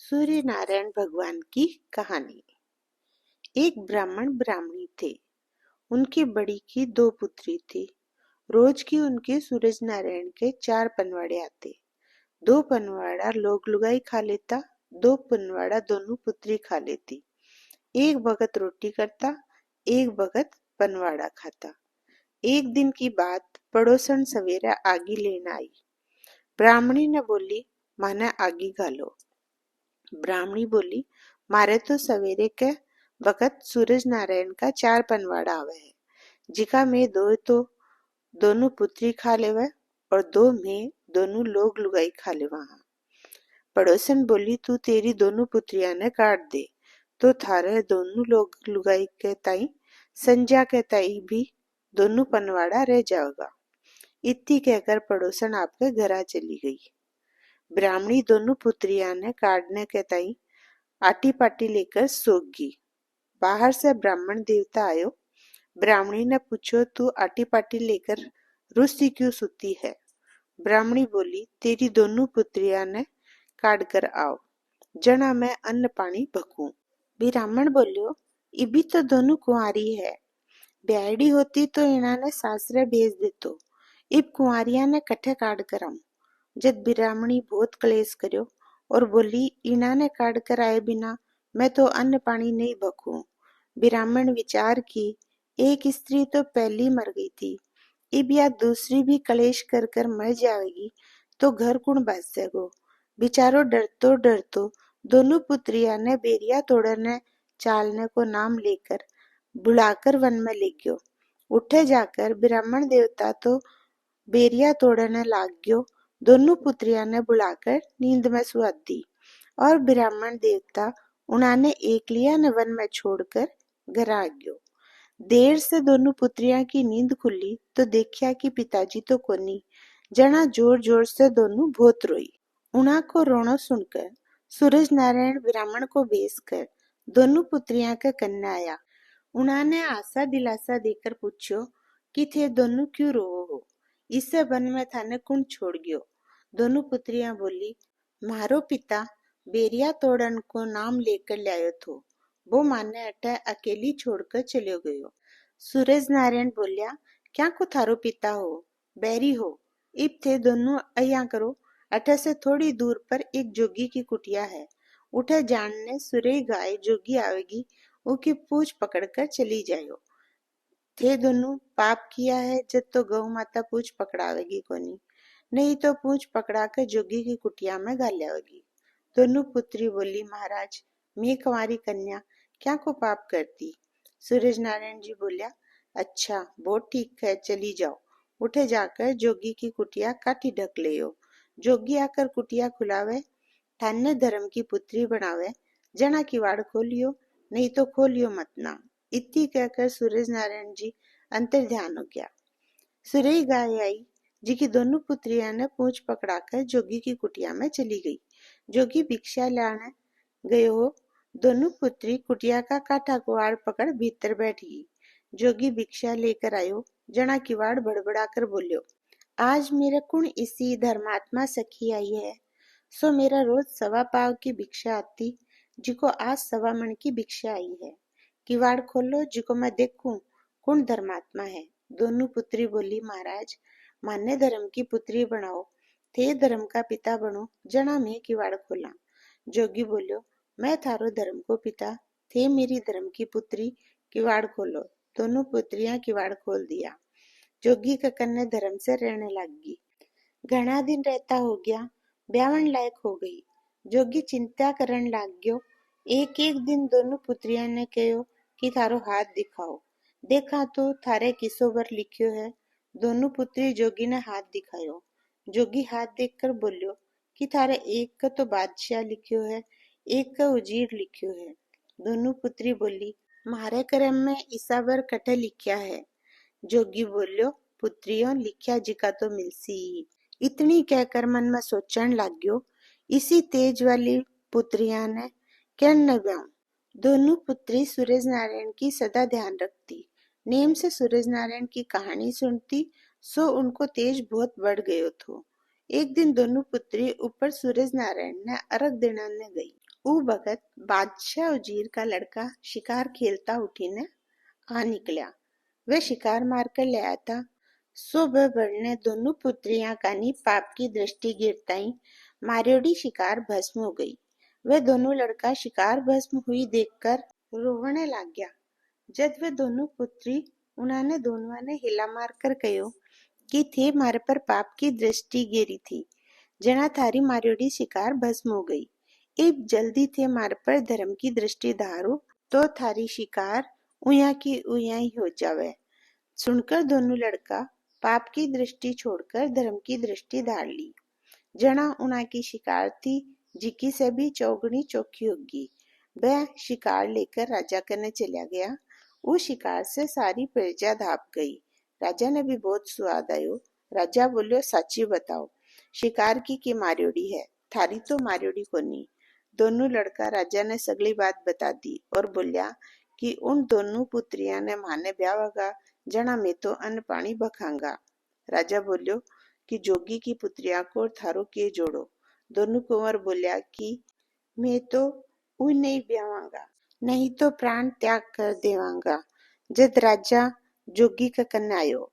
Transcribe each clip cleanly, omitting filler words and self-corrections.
सूर्य नारायण भगवान की कहानी। एक ब्राह्मण ब्राह्मणी थे। उनकी बड़ी की 2 पुत्री थी। रोज की उनके सूरज नारायण के 4 पनवाड़े आते। 2 पनवाड़ा लोग लुगाई खा लेता, 2 पनवाड़ा दोनों पुत्री खा लेती। एक वक्त रोटी करता, एक वक्त पनवाड़ा खाता। एक दिन की बात, पड़ोसन सवेरा आगी लेना आई। ब्राह्मणी ने बोली, माने आगी घालो। ब्राह्मणी बोली, मारे तो सवेरे के वक्त सूरज नारायण का 4 पनवाड़ा आवे है, जिका में 2 तो दोनों पुत्री खा लेवे और 2 में दोनों लोग लुगाई खा लेवा हाँ। पड़ोसन बोली, तू तेरी दोनों पुत्रियां ने काट दे, तो थारे दोनों लोग लुगाई के ताई संजा के ताई भी दोनों पनवाड़ा रह जाएगा। इतनी कहकर पड़ोसन आपके घरा चली गई। ब्राह्मणी दोनों पुत्रियां ने काटने के ताई आटी पाटी लेकर सोगी। बाहर से ब्राह्मण देवता आयो। ब्राह्मणी ने पूछो, तू आटी पाटी लेकर रुसी क्यों सुती है? ब्राह्मणी बोली, तेरी दोनों पुत्रियां ने काट कर आओ, जना मैं अन्न पानी भकूं। ब्राह्मण बोलियो, इबी तो दोनों कुंवारी है, ब्याहड़ी होती तो इन्होंने सासरे भेज देतो, इब कुंवारियां ने कट्ठे काट कर आऊं। जब ब्राह्मणी बहुत क्लेश करो और बोली, इना ने काट कर आए बिना मैं तो अन्न पानी नहीं भकूं। ब्राह्मण विचार की, एक स्त्री तो पहली मर गई थी, इब या दूसरी भी क्लेश कर मर जाएगी तो घर कुण बसेगो। बिचारो डरतो दोनों पुत्रिया ने बेरिया तोड़ने चालने को नाम लेकर बुलाकर वन में ले गयो। उठे जाकर ब्राह्मण देवता तो बेरिया तोड़ने लाग गयो। दोनों पुत्रिया ने बुलाकर नींद में सुला दी और ब्राह्मण देवता उन्होंने एक लिया न वन में छोड़कर घर आ गयो। देर से दोनों पुत्रियां की नींद खुली तो देखा कि पिताजी तो कोनी। जना जोर जोर से दोनों बहुत रोई। उना को रोना सुनकर सूरज नारायण ब्राह्मण को भेज कर दोनों पुत्रियां का कन्या आया। उन्होंने आशा दिलासा देकर पूछो कि थे दोनों क्यों रो हो, इससे वन में थाने कुण छोड़ गयो। दोनों पुत्रियां बोली, मारो पिता बेरिया तोड़न को नाम लेकर लायो थो, वो माने अटे अकेली छोड़कर चलो गयो। सूरज नारायण बोलिया, क्या को थारो पिता हो, बैरी हो, इब थे दोनों अया करो, अटे से थोड़ी दूर पर एक जोगी की कुटिया है, उठे जानने सुरई गाय जोगी आवेगी, उसकी पूछ पकड़कर चली जायो। थे दोनों पाप किया है जब तो गौ माता पूछ पकड़ावेगी कोनी, नहीं तो पूछ पकड़ाकर जोगी की कुटिया में गालेगी। दोनों पुत्री बोली, महाराज मैं कुंवारी कन्या क्या को पाप करती। सूरज नारायण जी बोलिया, अच्छा बहुत ठीक है, चली जाओ। उठे जाकर जोगी की कुटिया काटी ढक लियो। जोगी आकर कुटिया खुलावे, ठान्य धर्म की पुत्री बनावे, जना की वाड़ खोलियो, नहीं तो खोलियो मत ना। इतनी कहकर सूरज नारायण जी अंतर ध्यान हो गया। सुरई गाय आई, जी की दोनों पुत्रियां ने पूंछ पकड़ाकर जोगी की कुटिया में चली गई। जोगी भिक्षा लाने गए हो, दोनों पुत्री कुटिया का काठा कुआड़ पकड़ भीतर बैठ गई। जोगी भिक्षा लेकर आयो, जना किवाड़ बड़बड़ाकर बोलियो, आज मेरे कुण इसी धर्मात्मा सखी आई है, सो मेरा रोज 1.25 पाव की भिक्षा आती, जिको आज 1.25 मन की भिक्षा आई है। किवाड़ खोलो, जिको मैं देखूं कुण धर्मात्मा है। दोनों पुत्री बोली, महाराज मान्य धर्म की पुत्री बनाओ, थे धर्म का पिता बनो, जना में किवाड़ खोला। जोगी बोलियो, मैं थारो धर्म को पिता, थे मेरी धर्म की पुत्री, किवाड़ खोलो। दोनों पुत्रियां किवाड़ खोल दिया। जोगी का कन्या धर्म से रहने लगी। घना दिन रहता हो गया, ब्यावन लायक हो गई। जोगी चिंता करन लाग गयो। एक एक दिन दोनों पुत्रियां ने कहो कि थारो हाथ दिखाओ। देखा तो थारे किसो पर लिखियो है। दोनों पुत्री जोगी ने हाथ दिखायो। जोगी हाथ देखकर बोलियो कि थारे एक का तो बादशाह लिखियो है, एक का उजीर लिखियो है। दोनों पुत्री बोली, मारे कर्म में ईसाबर कटे लिखा है। जोगी बोलियो, पुत्रियों लिखा जिका तो मिलसी। इतनी कहकर मन में सोचन लग गयो, इसी तेज वाली पुत्रियां ने क्या न ब्याऊं। दोनों पुत्री सूरज नारायण की सदा ध्यान रखती, नेम से सूरज नारायण की कहानी सुनती, सो उनको तेज बहुत बढ़ गयो थो। एक दिन दोनों पुत्री ऊपर सूरज नारायण ने अर्घ देने गई। ऊ बखत बादशाह उजीर का लड़का शिकार खेलता उठीने आ निकला। वह शिकार मारकर ले आया था। सो बड़ ने दोनों पुत्रियां कानी पाप की दृष्टि गिरताई मारियोड़ी शिकार भस्म हो गई। वह दोनों लड़का शिकार भस्म हुई देखकर रोवने लग गया। जब वे दोनों पुत्री उन्होंने दोनों ने हिला मार कर कहो कि थे मारे पर पाप की दृष्टि गिरी थी, जना थारी मारियोड़ी शिकार भस्म हो गई। इब जल्दी थे मार पर धर्म की दृष्टि धारो तो थारी शिकार उया की उया ही हो जावे। सुनकर दोनों लड़का पाप की दृष्टि छोड़कर धर्म की दृष्टि धार ली। जना उना की शिकार थी जिकी से भी चौगुनी चौकी होगी। वह शिकार लेकर राजा कने चला गया। उस शिकार से सारी प्रजा धाप गई। राजा ने भी बहुत स्वाद आयो। राजा बोलियो, साची बताओ, शिकार की मारियोड़ी है, थारी तो मारियोड़ी कोनी। दोनों लड़का राजा ने सगली बात बता दी और बोलिया कि उन दोनों पुत्रिया ने माने ब्यावागा, जना मैं तो अन्न पानी बखांगा। राजा बोलियो कि जोगी की पुत्रिया को थारो के जोड़ो। दोनों कुंवर बोलिया कि मैं तो उन नहीं ब्यावांगा, नहीं तो प्राण त्याग कर देवांगा। जद राजा जोगी का कन्या आयो,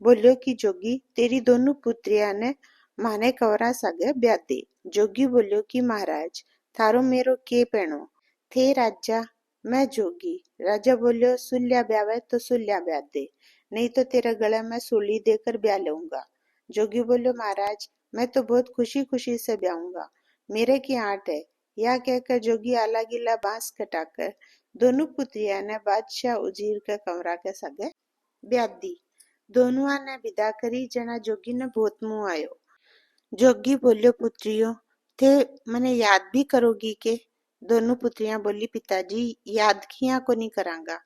बोलियो कि जोगी तेरी दोनों पुत्रिया ने माने कवरा सागे ब्याह दे। जोगी बोलियो कि महाराज थारो मेरो के पेणो थे राजा, मैं जोगी। राजा बोलियो सुल्या ब्यावे तो सुल्या ब्याह दे, नहीं तो तेरे गले में सूली देकर ब्याह लूंगा। जोगी बोलियो महाराज मैं तो बहुत खुशी खुशी से ब्याहूंगा, मेरे की आंट है। यह कहकर जोगी आला गिला बांस कटाकर दोनों पुत्रिया ने बादशाह उजीर के कमरा के सगे ब्याह दी। दोनों ने विदा करी, जना जोगी ने बहुत मुंह आयो। जोगी बोलियो पुत्रियों थे मने याद भी करोगी के? दोनों पुत्रियां बोली पिताजी याद किया को नहीं करांगा,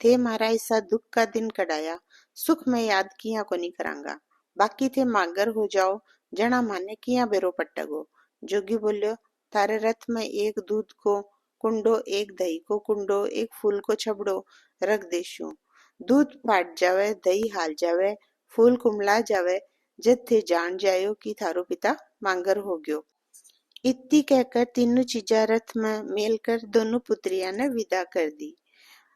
थे मारा ऐसा दुख का दिन कढ़ाया, सुख में याद किया को नहीं करांगा। बाकी थे मागर हो जाओ, जना माने किया बेरो पट्टगो। जोगी बोलियो थारे रथ में एक दूध को कुंडो, एक दही को कुंडो, एक फूल को छबड़ो रख देशू। दूध फाट जावे, दही हाल जावे, फूल कुमला जावे, जद थे जान जायो कि थारो पिता मांगर हो गयो। इतनी कहकर तीनों चीजा रथ में मेल कर दोनों पुत्रिया ने विदा कर दी।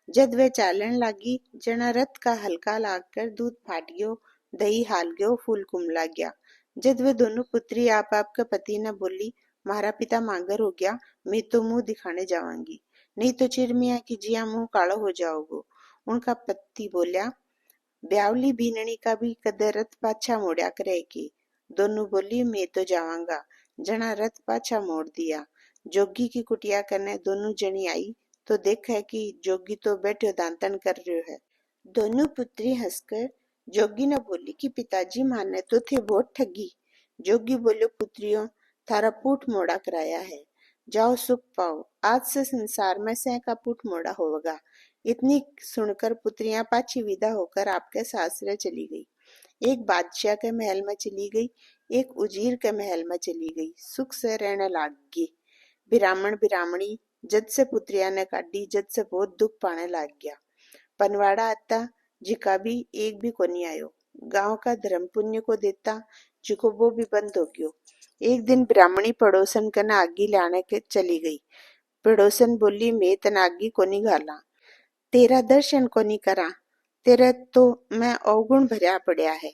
जद वे चालन लागी, जना रथ का हल्का लागकर दूध फाट गयो, दही हाल गयो, फूल कुमला गया। जद वे दोनों पुत्री आप के पति ने बोली मारा पिता मांगर हो गया, मैं तो मुंह दिखाने जावांगी, नहीं तो चिरमिया की जिया मुंह कालो हो जाओगो। उनका पति बोलिया ब्यावली भीननी का भी कदे रथ पाछा मोड़ा करेगी। दोनों बोली मैं तो जावांगा, जना रथ पाछा मोड़ दिया। जोगी की कुटिया करने दोनों जनी आई तो देखा कि जोगी तो बैठे दांतन कर रहे है। दोनों पुत्री हंसकर जोगी ने बोली कि पिताजी माने तो थे बहुत ठगी। जोगी बोले पुत्रियों थारा पुट मोड़ा कराया है, जाओ सुख पाओ, आज से संसार में सह का पुट मोड़ा होगा। इतनी सुनकर पुत्रियां पाछी विदा होकर आपके सासरे चली गई। एक बादशाह के महल में चली गई, एक उजीर के महल में चली गई, सुख से रहने लग गई। ब्राह्मण ब्राह्मणी जद से पुत्रिया ने काटी, जद से बहुत दुख पाने लग गया। पनवाड़ा आता जिका भी एक भी को नहीं आयो। गांव का धर्म पुण्य को देता जिको वो भी बंद हो गयो। एक दिन ब्राह्मणी पड़ोसन कना आगी लाने के चली गई। पड़ोसन बोली मैं तना आगी को नहीं घाला, तेरा दर्शन को नहीं करा, तेरे तो मैं अवगुण भरया पड़या है।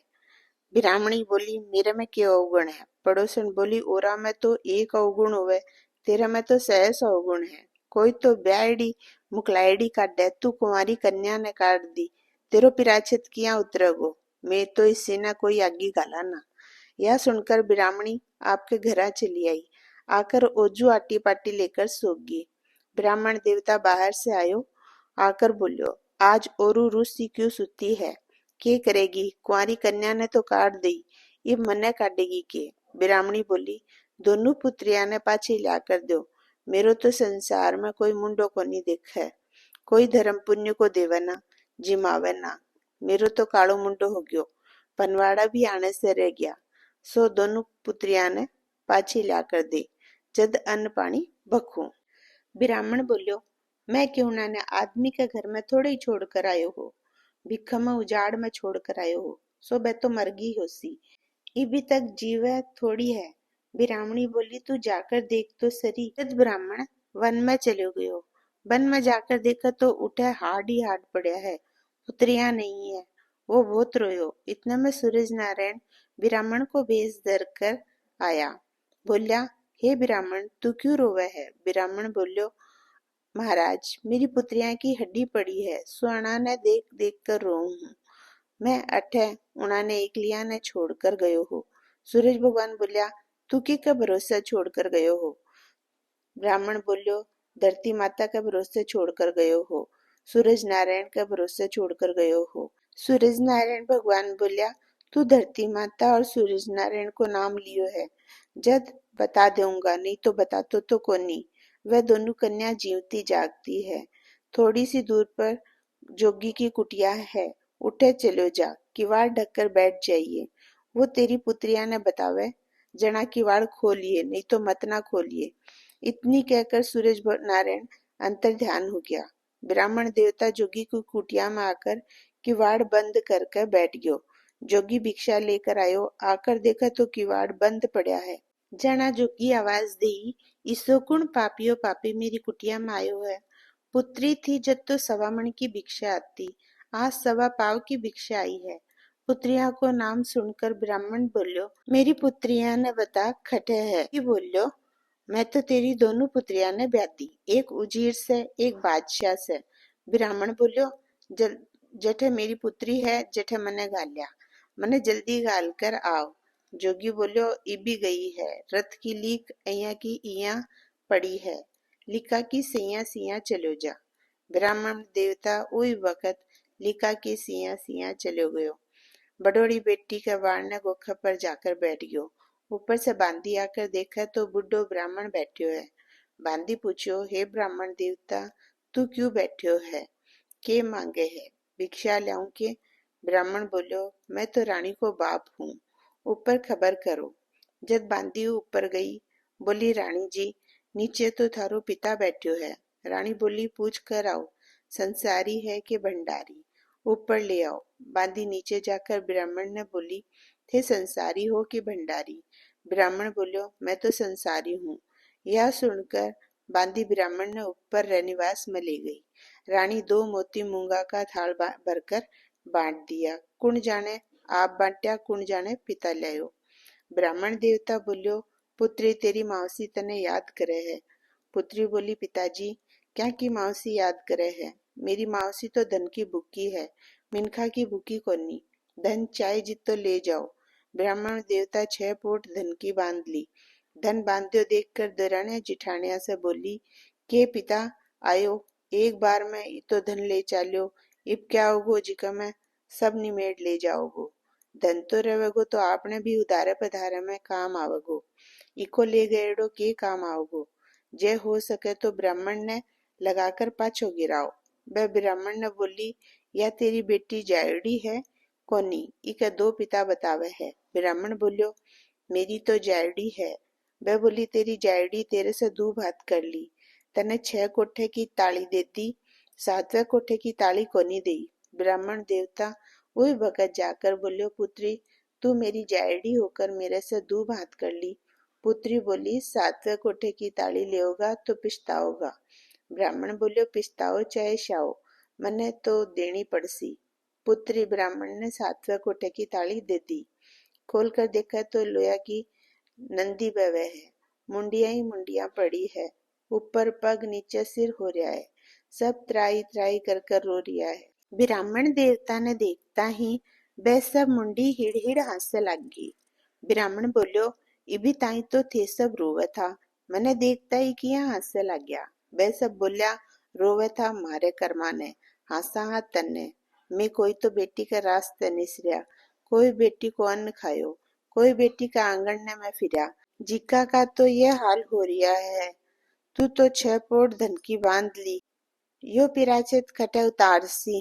ब्राह्मणी बोली मेरे में क्या अवगुण है? पड़ोसन बोली ओरा में तो एक अवगुण होवे, तेरे में तो 100 अवगुण है। कोई तो ब्यायडी मुकलायडी काटे, तू कुंवारी कन्या ने काट दी, तेरो पिराचित किया उतरेगो, मैं तो इसी ने कोई आगी गाला ना। यह सुनकर ब्राह्मणी आपके घरा चली आई, आकर ओजू आटी पाटी लेकर सोगी। ब्राह्मण देवता बाहर से आयो, आकर बोलियो आज ओरू रूसी क्यों सुती है, के करेगी? कुंवारी कन्या ने तो काट दी, ये मने काटेगी के? ब्राह्मणी बोली दोनों पुत्रिया ने पाछी ला कर दो, मेरो तो संसार में कोई मुंडो को नहीं देखा है, कोई धर्म पुण्य को देवे ना जिमावे ना, मेरो तो कालो मुंडो हो गयो, पनवाड़ा भी आने से रह गया। सो दोनों पुत्रिया ने पाछी ला कर दे, जद अन्न पानी भखू। ब्राह्मण बोलियो मैं क्यों ना ने आदमी के घर में थोड़े ही छोड़ कर आयो हो, भिक्खा में उजाड़ में छोड़ कर आयो हो, सो बे तो मर गई होसी, इभी तक जीवे थोड़ी है। ब्राह्मणी बोली तू जाकर देख तो सरी। जद ब्राह्मण वन में चले गयो। वन में जाकर देखा तो उठे हाड ही हाड पड़ा है, पुत्रियां नहीं है। वो बहुत रोयो। इतने में सूरज नारायण ब्राह्मण को भेष धर कर आया। बोलिया, हे ब्राह्मण, तू क्यों रोवे है? ब्राह्मण बोलियो, महाराज, मेरी पुत्रियां की हड्डी पड़ी है, सुहाना ने देख देख कर रो हूँ। मैं अठे उन्होंने एक लिया ने छोड़कर गयो हो। सूरज भगवान बोलिया, तू की का भरोसा छोड़कर गयो हो? ब्राह्मण बोलियो, धरती माता का भरोसे छोड़कर गयो हो। सूरज नारायण का भरोसे छोड़कर गयो हो। सूरज नारायण भगवान बोलिया, तू धरती माता और सूरज नारायण को नाम लियो है, जद बता दूंगा, नहीं तो बतातो तो कोनी। वह दोनों कन्या जीवती जागती है। थोड़ी सी दूर पर जोगी की कुटिया है, उठे चलो जा, किवाड़ ढककर बैठ जाइए। वो तेरी पुत्रिया ने बतावे, जना किवाड़ खोलिए, नहीं तो मत ना खोलिए। इतनी कहकर सूरज नारायण अंतर ध्यान हो गया। ब्राह्मण देवता जोगी की कुटिया में आकर किवाड़ बंद करके बैठ गयो। जोगी भिक्षा लेकर आयो, आकर देखा तो किवाड़ बंद पड़ा है। जना जोगी आवाज दी, इसो कुण पापियो पापी मेरी कुटिया में आयो है। पुत्री थी जब तो सवा मण की भिक्षा आती, आज सवा पाव की भिक्षा आई है। पुत्रिया को नाम सुनकर ब्राह्मण बोलो, मेरी पुत्रिया ने बता खटे है। बोलो, मैं तो तेरी दोनों पुत्रियां ने ब्याह दी, एक उजीर से एक बादशाह से। ब्राह्मण बोलो, जठे मेरी पुत्री है, जठे मने गालिया, मने जल्दी गाल कर आओ। जोगी बोलो, इबी गई है, रथ की लीक अया की इया पड़ी है, लिका की सिया सिया चलो जा। ब्राह्मण देवता उई वक्त लिका की सिया सिया चलो गयो। बड़ोड़ी बेटी के वारने गोखा पर जाकर बैठ गयो। ऊपर से बांदी आकर देखा तो बुड्ढो ब्राह्मण बैठो है। बांदी पूछो, हे ब्राह्मण देवता, तू क्यों बैठो है? के मांगे है? भिक्षा लाऊं के? ब्राह्मण बोलो, मैं तो रानी को बाप हूँ, ऊपर खबर करो। जब बांदी ऊपर गई, बोली, रानी जी, नीचे तो थारो पिता बैठो है। रानी बोली, पूछ कर आओ, संसारी है कि भंडारी? ऊपर ले आओ। बांदी नीचे जाकर ब्राह्मण ने बोली, थे संसारी हो कि भंडारी? ब्राह्मण बोलो, मैं तो संसारी हूँ। यह सुनकर बांदी ब्राह्मण ने ऊपर रहनिवास में ले गई। रानी दो मोती मूंगा का थाल भरकर बांट दिया। कुण जाने आप बांट्या, कुण जाने पिता लायो। ब्राह्मण देवता बोलियो, पुत्री तेरी मौसी तने याद करे है। पुत्री बोली, पिताजी, क्या की मौसी याद करे है? मेरी मौसी तो धन की भूखी है, मिनखा की भूखी कोनी। धन चाहे जितो ले जाओ। ब्राह्मण देवता 6 पोट धन की बांध ली। धन बांध्यो देखकर दराने जिठानिया से बोली, के पिता आयो, एक बार में तो धन ले चाल्यो, इब क्या होगो जिका मैं सब निमेड़ ले जाओगो। धन तो रहेगो तो आपने भी उधारे पधारे में काम आवगो, इको ले गएड़ो के काम आओगो। जे हो सके तो ब्राह्मण ने लगाकर पाछो गिराओ। वह ब्राह्मण ने बोली, या तेरी बेटी जायड़ी है कोनी, इके दो पिता बतावे है। ब्राह्मण बोलियो, मेरी तो जायड़ी है। वह बोली, तेरी जायड़ी तेरे से दू बात कर ली, तने 6 कोठे की ताली देती, 7वें कोठे की ताली कोनी दी। ब्राह्मण देवता वही भगत जाकर बोलियो, पुत्री, तू मेरी जायड़ी होकर मेरे से दू बात कर ली। पुत्री बोली, 7वें कोठे की ताली लेगा तो पिछताओगा। ब्राह्मण बोलियो, पिछताओ चाहे शाओ, मने तो देनी पड़सी। पुत्री ब्राह्मण ने 7वें कोठे की ताली दे दी। खोल कर देखा तो लोया की नंदी बवे है, मुंडिया ही मुंडिया पड़ी है, ऊपर पग नीचे सिर हो रहा है, सब त्राई त्राई कर कर रो रिया है। ब्राह्मण देवता ने देखता ही वह सब मुंडी हिड़ हिड़ हंसने लगी। ब्राह्मण बोलो, इभी ताई तो थे सब रोवे था, मैंने देखता ही किया हंसने लग गया। वह सब बोलिया, रोवे था मारे कर्मा ने, हंसा हाथ तन्ने। मैं कोई तो बेटी का रास्ते निसरिया, कोई बेटी को अन्न खायो, कोई बेटी का आंगन में फिरा, जिका का तो ये हाल हो रिया है। तू तो 6 पोट धन की बांध ली, यो पिराचित खटे उतारसी,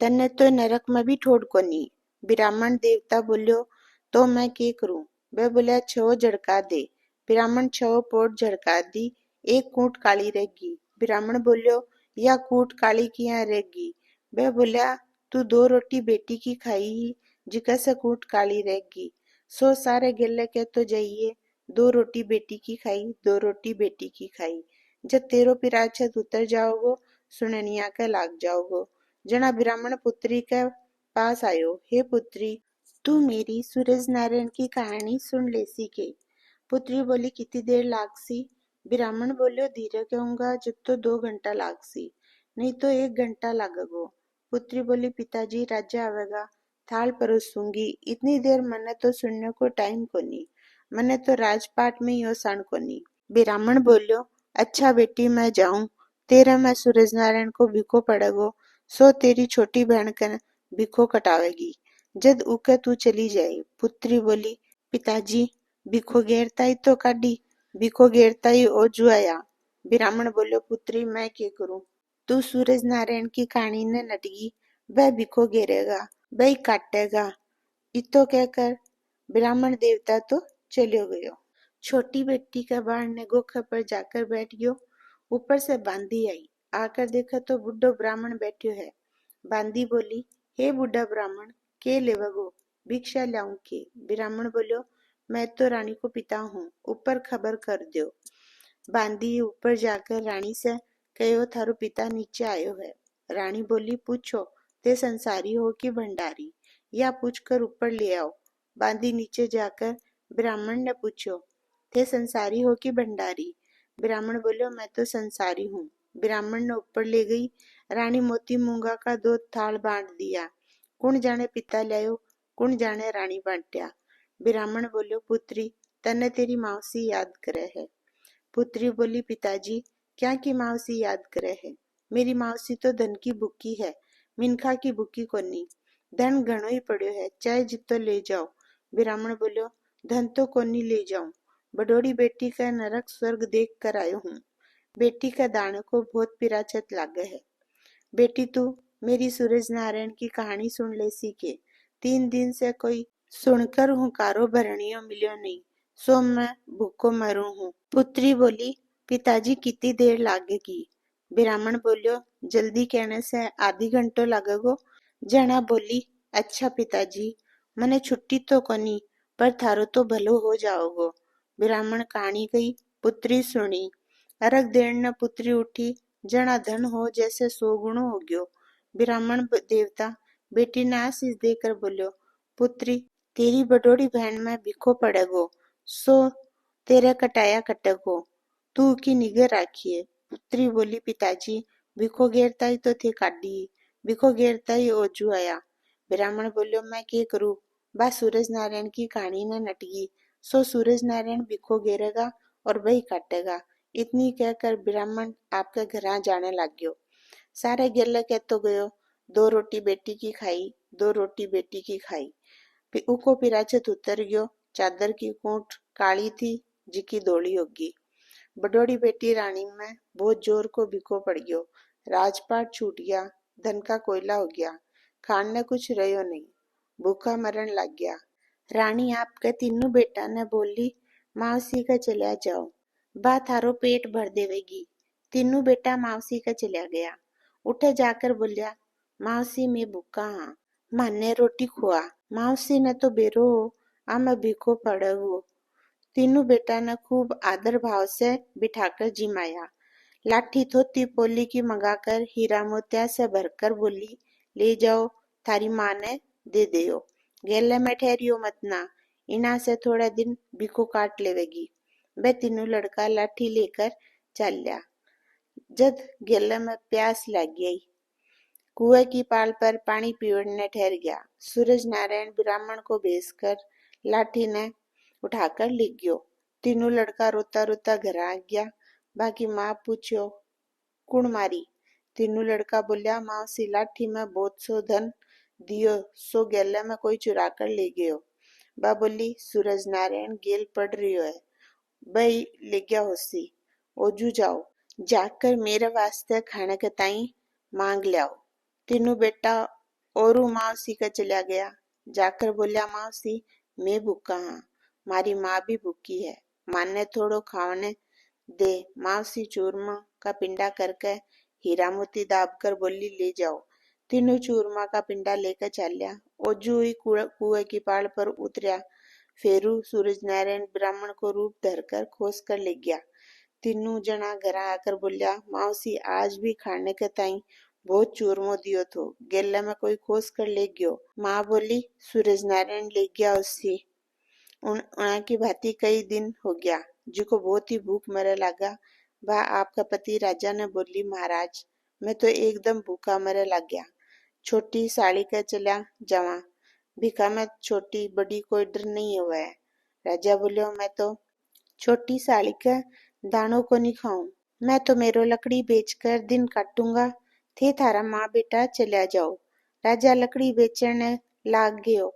तन्ने तो नरक में भी ठोड़ कोनी। ब्राह्मण देवता बोलियो, तो मैं के करूं? वह बोलिया, 6 झड़का दे। ब्राह्मण 6 पोट झड़का दी, एक कूट काली रहेगी। ब्राह्मण बोलियो, या कूट काली किया रहेगी? वह बोलिया, तू 2 रोटी बेटी की खाई ही, जिका से कूट काली रहेगी। सो सारे गिल्ले के तो जाइए, 2 रोटी बेटी की खाई, 2 रोटी बेटी की खाई। जब तेरो पिराचत उतर जाओगो सुननिया के लाग जाओगो। जना ब्राह्मण पुत्री के पास आयो, हे पुत्री, तू मेरी सूरज नारायण की कहानी सुन लेसी के। पुत्री बोली, कितनी देर लागसी? ब्राह्मण बोलियो, धीरे कहूंगा जब तो 2 घंटा लागसी, नहीं तो 1 घंटा लागगो। पुत्री बोली, पिताजी राजा आवेगा, थाल परोसूंगी, इतनी देर मने तो सुनने को टाइम कोनी, मने तो राजपाट में ही ओसाण कोनी। ब्राह्मण बोलियो, अच्छा बेटी मैं जाऊं, तेरा मैं सूरज नारायण को भिखो पड़ेगो, सो तेरी छोटी बहन का भिखो कटावेगी, जद उके तू चली जाए। पुत्री बोली, पिताजी भिखो घेरताई तो काटी, भिखो घेरताई ओ जुआया। ब्राह्मण बोलियो, पुत्री मैं क्या करूं, तू सूरज नारायण की कहानी ने नटगी, वह भिखो घेरेगा, वही काटेगा। इतो कहकर ब्राह्मण देवता तो चलो गयो। छोटी बेटी का बाण ने गोखा पर जाकर बैठ गयो। ऊपर से बांदी आई, आकर देखा तो बुड्ढो ब्राह्मण बैठो है। बांदी बोली, हे बुढ़ा ब्राह्मण, के लेवगो, भिक्षा लाऊं के? ब्राह्मण बोलियो, मैं तो रानी को पिता हूँ, ऊपर खबर कर दो। बांदी ऊपर जाकर रानी से कहो, थारो पिता नीचे आयो है। रानी बोली, पूछो, ते संसारी हो कि भंडारी, या पूछकर ऊपर ले आओ। बांदी नीचे जाकर ब्राह्मण ने पूछो, थे संसारी हो कि भंडारी? ब्राह्मण बोलो, मैं तो संसारी हूँ। ब्राह्मण ने ऊपर ले गई। रानी मोती मूंगा का 2 थाल बांट दिया। कुण जाने पिता लायो, कुण जाने रानी बांट्या। ब्राह्मण बोलो, पुत्री तने तेरी मौसी याद करे है। पुत्री बोली, पिताजी क्या की मौसी याद करे है, मेरी मौसी तो धन की भूखी है, मिनखा की भूखी कोनी। धन घणो ही पड़ो है, चाहे जितो ले जाओ। ब्राह्मण बोलो, धन तो कोनी ले जाऊं, बडोड़ी बेटी का नरक स्वर्ग देख कर आयो हूँ। बेटी का दाने को बहुत पिराचत लागे है। बेटी तू मेरी सूरज नारायण की कहानी सुन ले सी के। 3 दिन से कोई सुनकर हुंकारो भरणियों मिलियो नहीं, सो मैं भूखो मरू हूँ। पुत्री बोली, पिताजी कितनी देर लागेगी? ब्राह्मण बोलियो, जल्दी कहने से आधी घंटो लागेगो। जना बोली, अच्छा पिताजी, मने छुट्टी तो कोनी, पर थारो तो भलो हो जाओगो। ब्राह्मण कहानी गई, पुत्री सुनी। अर्घ देन न पुत्री उठी, जना धन हो जैसे 100 गुणो हो गयो। ब्राह्मण देवता बेटी ने आशीष देकर बोलियो, पुत्री तेरी बडोड़ी बहन में भिखो पड़ेगो, सो तेरे कटाया कटेगो, तू की निगाह राखिए। पुत्री बोली, पिताजी भिखो घेरताई तो थे काटी, भिखो घेरताई ओजू आया। ब्राह्मण बोलियो, मैं क्या करूं, बा सूरज नारायण की कहानी ने नटगी, सो सूरज नारायण भिखो घेरेगा और वही काटेगा। इतनी कहकर ब्राह्मण आपके घर जाने लग गयो। सारे गेले कह तो गयो, 2 रोटी बेटी की खाई, 2 रोटी बेटी की खाई। उको पिराचत उतर गयो। चादर की कूट काली थी, जिकी धोली होगी। बडोड़ी बेटी रानी में बहुत जोर को भिखो पड़ गयो। राजपाट छूट गया, धन का कोयला हो गया, खाने कुछ रहो नहीं, भूखा मरण लग गया। रानी आपके तीनों बेटा ने बोली, मौसी का चलिया जाओ, बा थारो पेट भर देवेगी। तीनों बेटा मौसी का चलिया गया। उठे जाकर बोलिया, मौसी मैं भूखा हाँ, माने रोटी खुआ। मौसी ने तो बेरो हो, आ मैं भिखो पड़े हो। तीनों बेटा ने खूब आदर भाव से बिठाकर जिमाया। लाठी थोती पोली की मंगाकर हीरा मोतिया से भरकर बोली, ले जाओ, थारी माँ ने दे दियो, गेले में ठहरियो मत ना, इना से थोड़ा दिन भिखो काट लेवेगी। वे तीनों लड़का लाठी लेकर चलिया। जद गेले में प्यास लग गई, कुएं की पाल पर पानी पीने ठहर गया। सूरज नारायण ब्राह्मण को भेजकर लाठी ने उठाकर ले गयो। तीनों लड़का रोता रोता घर आ गया। बाकी माँ पूछो, कुण मारी? तीनों लड़का बोलिया, मौसी लाठी में बहुत सो धन दियो, सो गेले में कोई चुरा कर ले गयो। बा बोली, सूरज नारायण गेल पड़ रही है, बई ले गया होसी, ओजू जाओ, जाकर मेरे वास्ते खाने के ताई मांग लाओ। तीनों बेटा औरू मौसी का चला गया। जाकर बोलिया, मौसी मैं भूखा हाँ, मारी माँ भी भूखी है, माने थोड़ो खाने दे। मौसी चूरमा का पिंडा करके हीरा मोती दाब कर बोली, ले जाओ। तीनों चूरमा का पिंडा लेकर चलिया। ओजू ही कुएं की पाड़ पर उतरिया। फेरू सूरज नारायण ब्राह्मण को रूप धरकर खोस कर ले गया। तीनों जना घर आकर बोलिया, मावसी आज भी खाने के ताई बहुत चूरमो दियो थो, गेला में कोई खोस कर ले गयो। माँ बोली, सूरज नारायण ले गया उससे। उना की भांति कई दिन हो गया, जी को बहुत ही भूख मरे लगा। वह आपका पति राजा ने बोली, महाराज मैं तो एकदम भूखा मरे लग गया। छोटी साड़ी का चला जावा, भिखा में छोटी बड़ी कोई डर नहीं हुआ है। राजा बोलियो, मैं तो छोटी साड़ी का दानों को नहीं खाऊं, मैं तो मेरो लकड़ी बेचकर दिन काटूंगा। थे थारा माँ बेटा चल्या जाओ। राजा लकड़ी बेचने लाग गयो।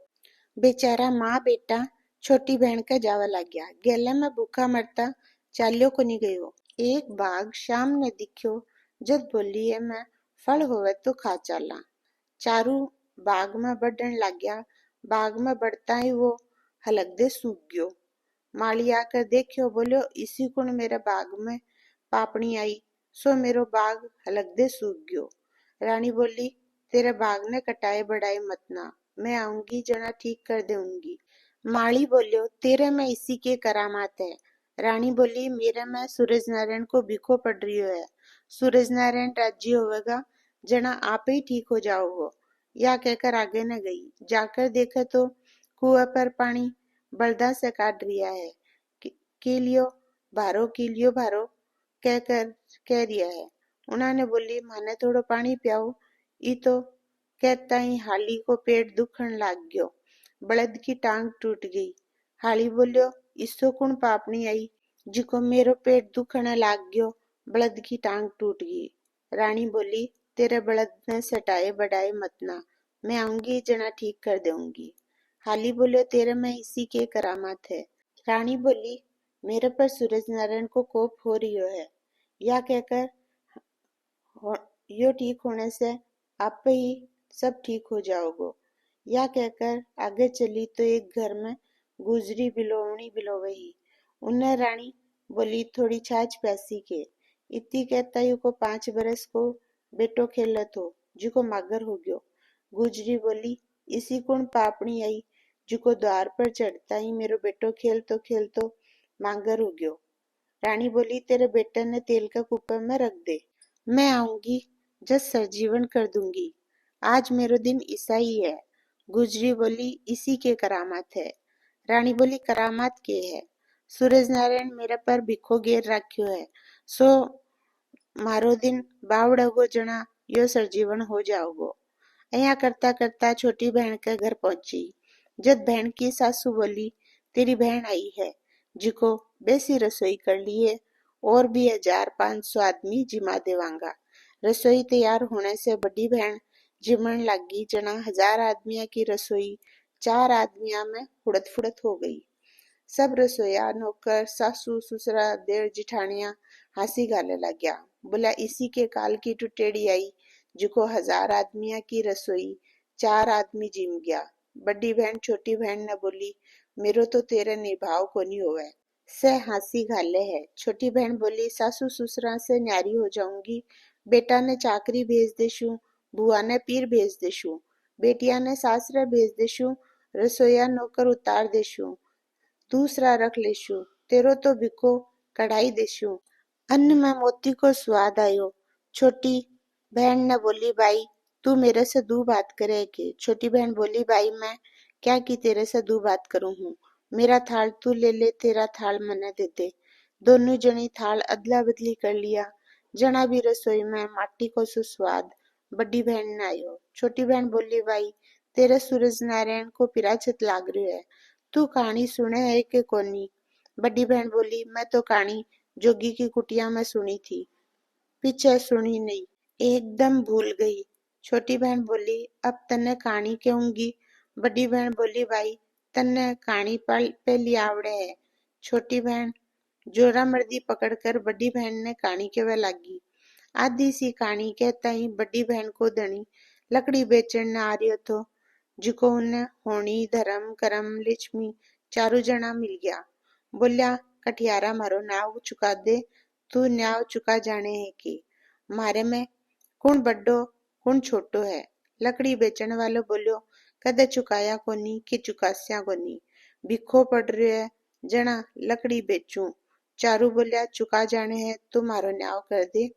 बेचारा माँ बेटा छोटी बहन का जावा लग गया। गेला में भूखा मरता चालियो को नहीं गयो। एक बाग शाम ने दिख्यो, जद बोली है मैं फल होवे तो खा चाला। चारू बाग में बढ़न लग गया। बाग में बढ़ता ही वो हलक दे सूख गयो। माली आकर देखियो, बोलियो इसी कुण मेरे बाग में पापड़ी आई, सो मेरो बाग हलक दे सूख गयो। रानी बोली, तेरे बाग ने कटाए बढ़ाए मत ना, मैं आऊंगी जना ठीक कर दूंगी। माली बोलियो, तेरे में इसी के करामात है। रानी बोली, मेरे में सूरज नारायण को भिखो पड़ रही है। सूरज नारायण राज्य होवेगा जना आप ही ठीक हो जाओगे। या कहकर आगे न गई। जाकर देखे तो कुएं पर पानी बलदा से काट रिया है। कीलियो कीलियो भारो कहकर कह रिया है। उन्होंने बोली, माने थोड़ो पानी पियाओ। ई तो कहता ही हाली को पेट दुखन लाग गयो। बलद की टांग टूट गई। हाली बोलियो, इसो कुण पापनी आई, जिको मेरो पेट दुखने लाग गयो, बलद की टांग टूट गई। रानी बोली, तेरे बलद ने सटाए बढ़ाए मत ना, मैं आऊंगी जना ठीक कर दूंगी। हाली बोलियो, तेरे में इसी के करामात है। रानी बोली, मेरे पर सूरज नारायण को कोप हो रही है। या कहकर यो ठीक होने से आप ही सब ठीक हो जाओगे। या कहकर आगे चली तो एक घर में गुजरी बिलोवणी बिलोवे ही। उन्हें रानी बोली, थोड़ी छाछ प्यासी के। इतनी कहता यू को 5 बरस को बेटो खेलत हो, जिको मागर हो गयो। गुजरी बोली, इसी कुण पापड़ी आई, जिको द्वार पर चढ़ता ही मेरो बेटो खेल तो मांगर हो गयो। रानी बोली, तेरे बेटे ने तेल का कुकर में रख दे, मैं आऊंगी जब सरजीवन कर दूंगी। आज मेरो दिन ऐसा ही है। गुजरी बोली, इसी के करामात है। रानी बोली, करामात के है? सूरज नारायण मेरे पर भिखो गेर राख्यो है, सो मारो दिन बावड़गो जना यो सरजीवन हो जाओगो। ऐया करता करता छोटी बहन के घर पहुंची। जब बहन की सासू बोली, तेरी बहन आई है, जिको बेसी रसोई कर लिए और भी 1500 आदमी जिमा देवांगा। रसोई तैयार होने से बड़ी बहन जिमन लगी जना 1000 आदमियों की रसोई 4 आदमियों में हुड़त फुड़त हो गई। सब रसोईया नौकर सासू ससुरा देर जिठानिया हंसी गाले लग गया। बोला, इसी के काल की टुटेड़ी आई, जिको 1000 आदमियों की रसोई 4 आदमी जिम गया। बड़ी बहन छोटी बहन ने बोली, मेरो तो तेरे निभाव को नहीं होवे, से हंसी घाले है। छोटी बहन बोली, सासू ससुरा से न्यारी हो जाऊंगी। बेटा ने चाकरी भेज देशू, बुआ ने पीर भेज देशू, बेटिया ने सासरे भेज देशू, रसोईया नौकर उतार देशू, दूसरा रख लेशू, तेरो तो भिको कढ़ाई देशू। अन्न में मोती को स्वाद आयो। छोटी बहन ने बोली, भाई तू मेरे से दू बात करे के? छोटी बहन बोली, भाई मैं क्या की तेरे से दू बात करूं हूँ, मेरा थाल तू ले ले, तेरा थाल मने दे दे। दोनों जनी थाल अदला बदली कर लिया। जना भी रसोई में माटी को सुस्वाद बड़ी बहन ने आयो। छोटी बहन बोली, भाई तेरे सूरज नारायण को पिराचत लाग रही है, तू कहानी सुने है के कोनी? बड़ी बहन बोली, मैं तो कहानी जोगी की कुटिया में सुनी थी, पीछे सुनी नहीं, एकदम भूल गई। छोटी बहन बोली, अब तन्ने कहानी कहूंगी। बड़ी बहन बोली, भाई तन्ने कहानी पहली आवड़े है। छोटी बहन जोरा मर्दी पकड़कर बड़ी बहन ने कहानी कहवे लागी। आधी सी कहानी कहता ही बड़ी बहन को धनी लकड़ी बेचन न आ रही तो, जिको उन्हें होनी धर्म करम लक्ष्मी चारू जना मिल गया। बोलिया, कठियारा मारो नाव चुका दे, तू न्याव चुका जाने है कि मारे में कौन बड्डो कौन छोटो है। लकड़ी बेचने वालो बोलियो, कदे चुकाया कोनी कि चुकास्या कोनी, भिखो पड़ रही है जना लकड़ी बेचूं, चारू बोलिया चुका जाने हैं तो मारो न्याव कर दे।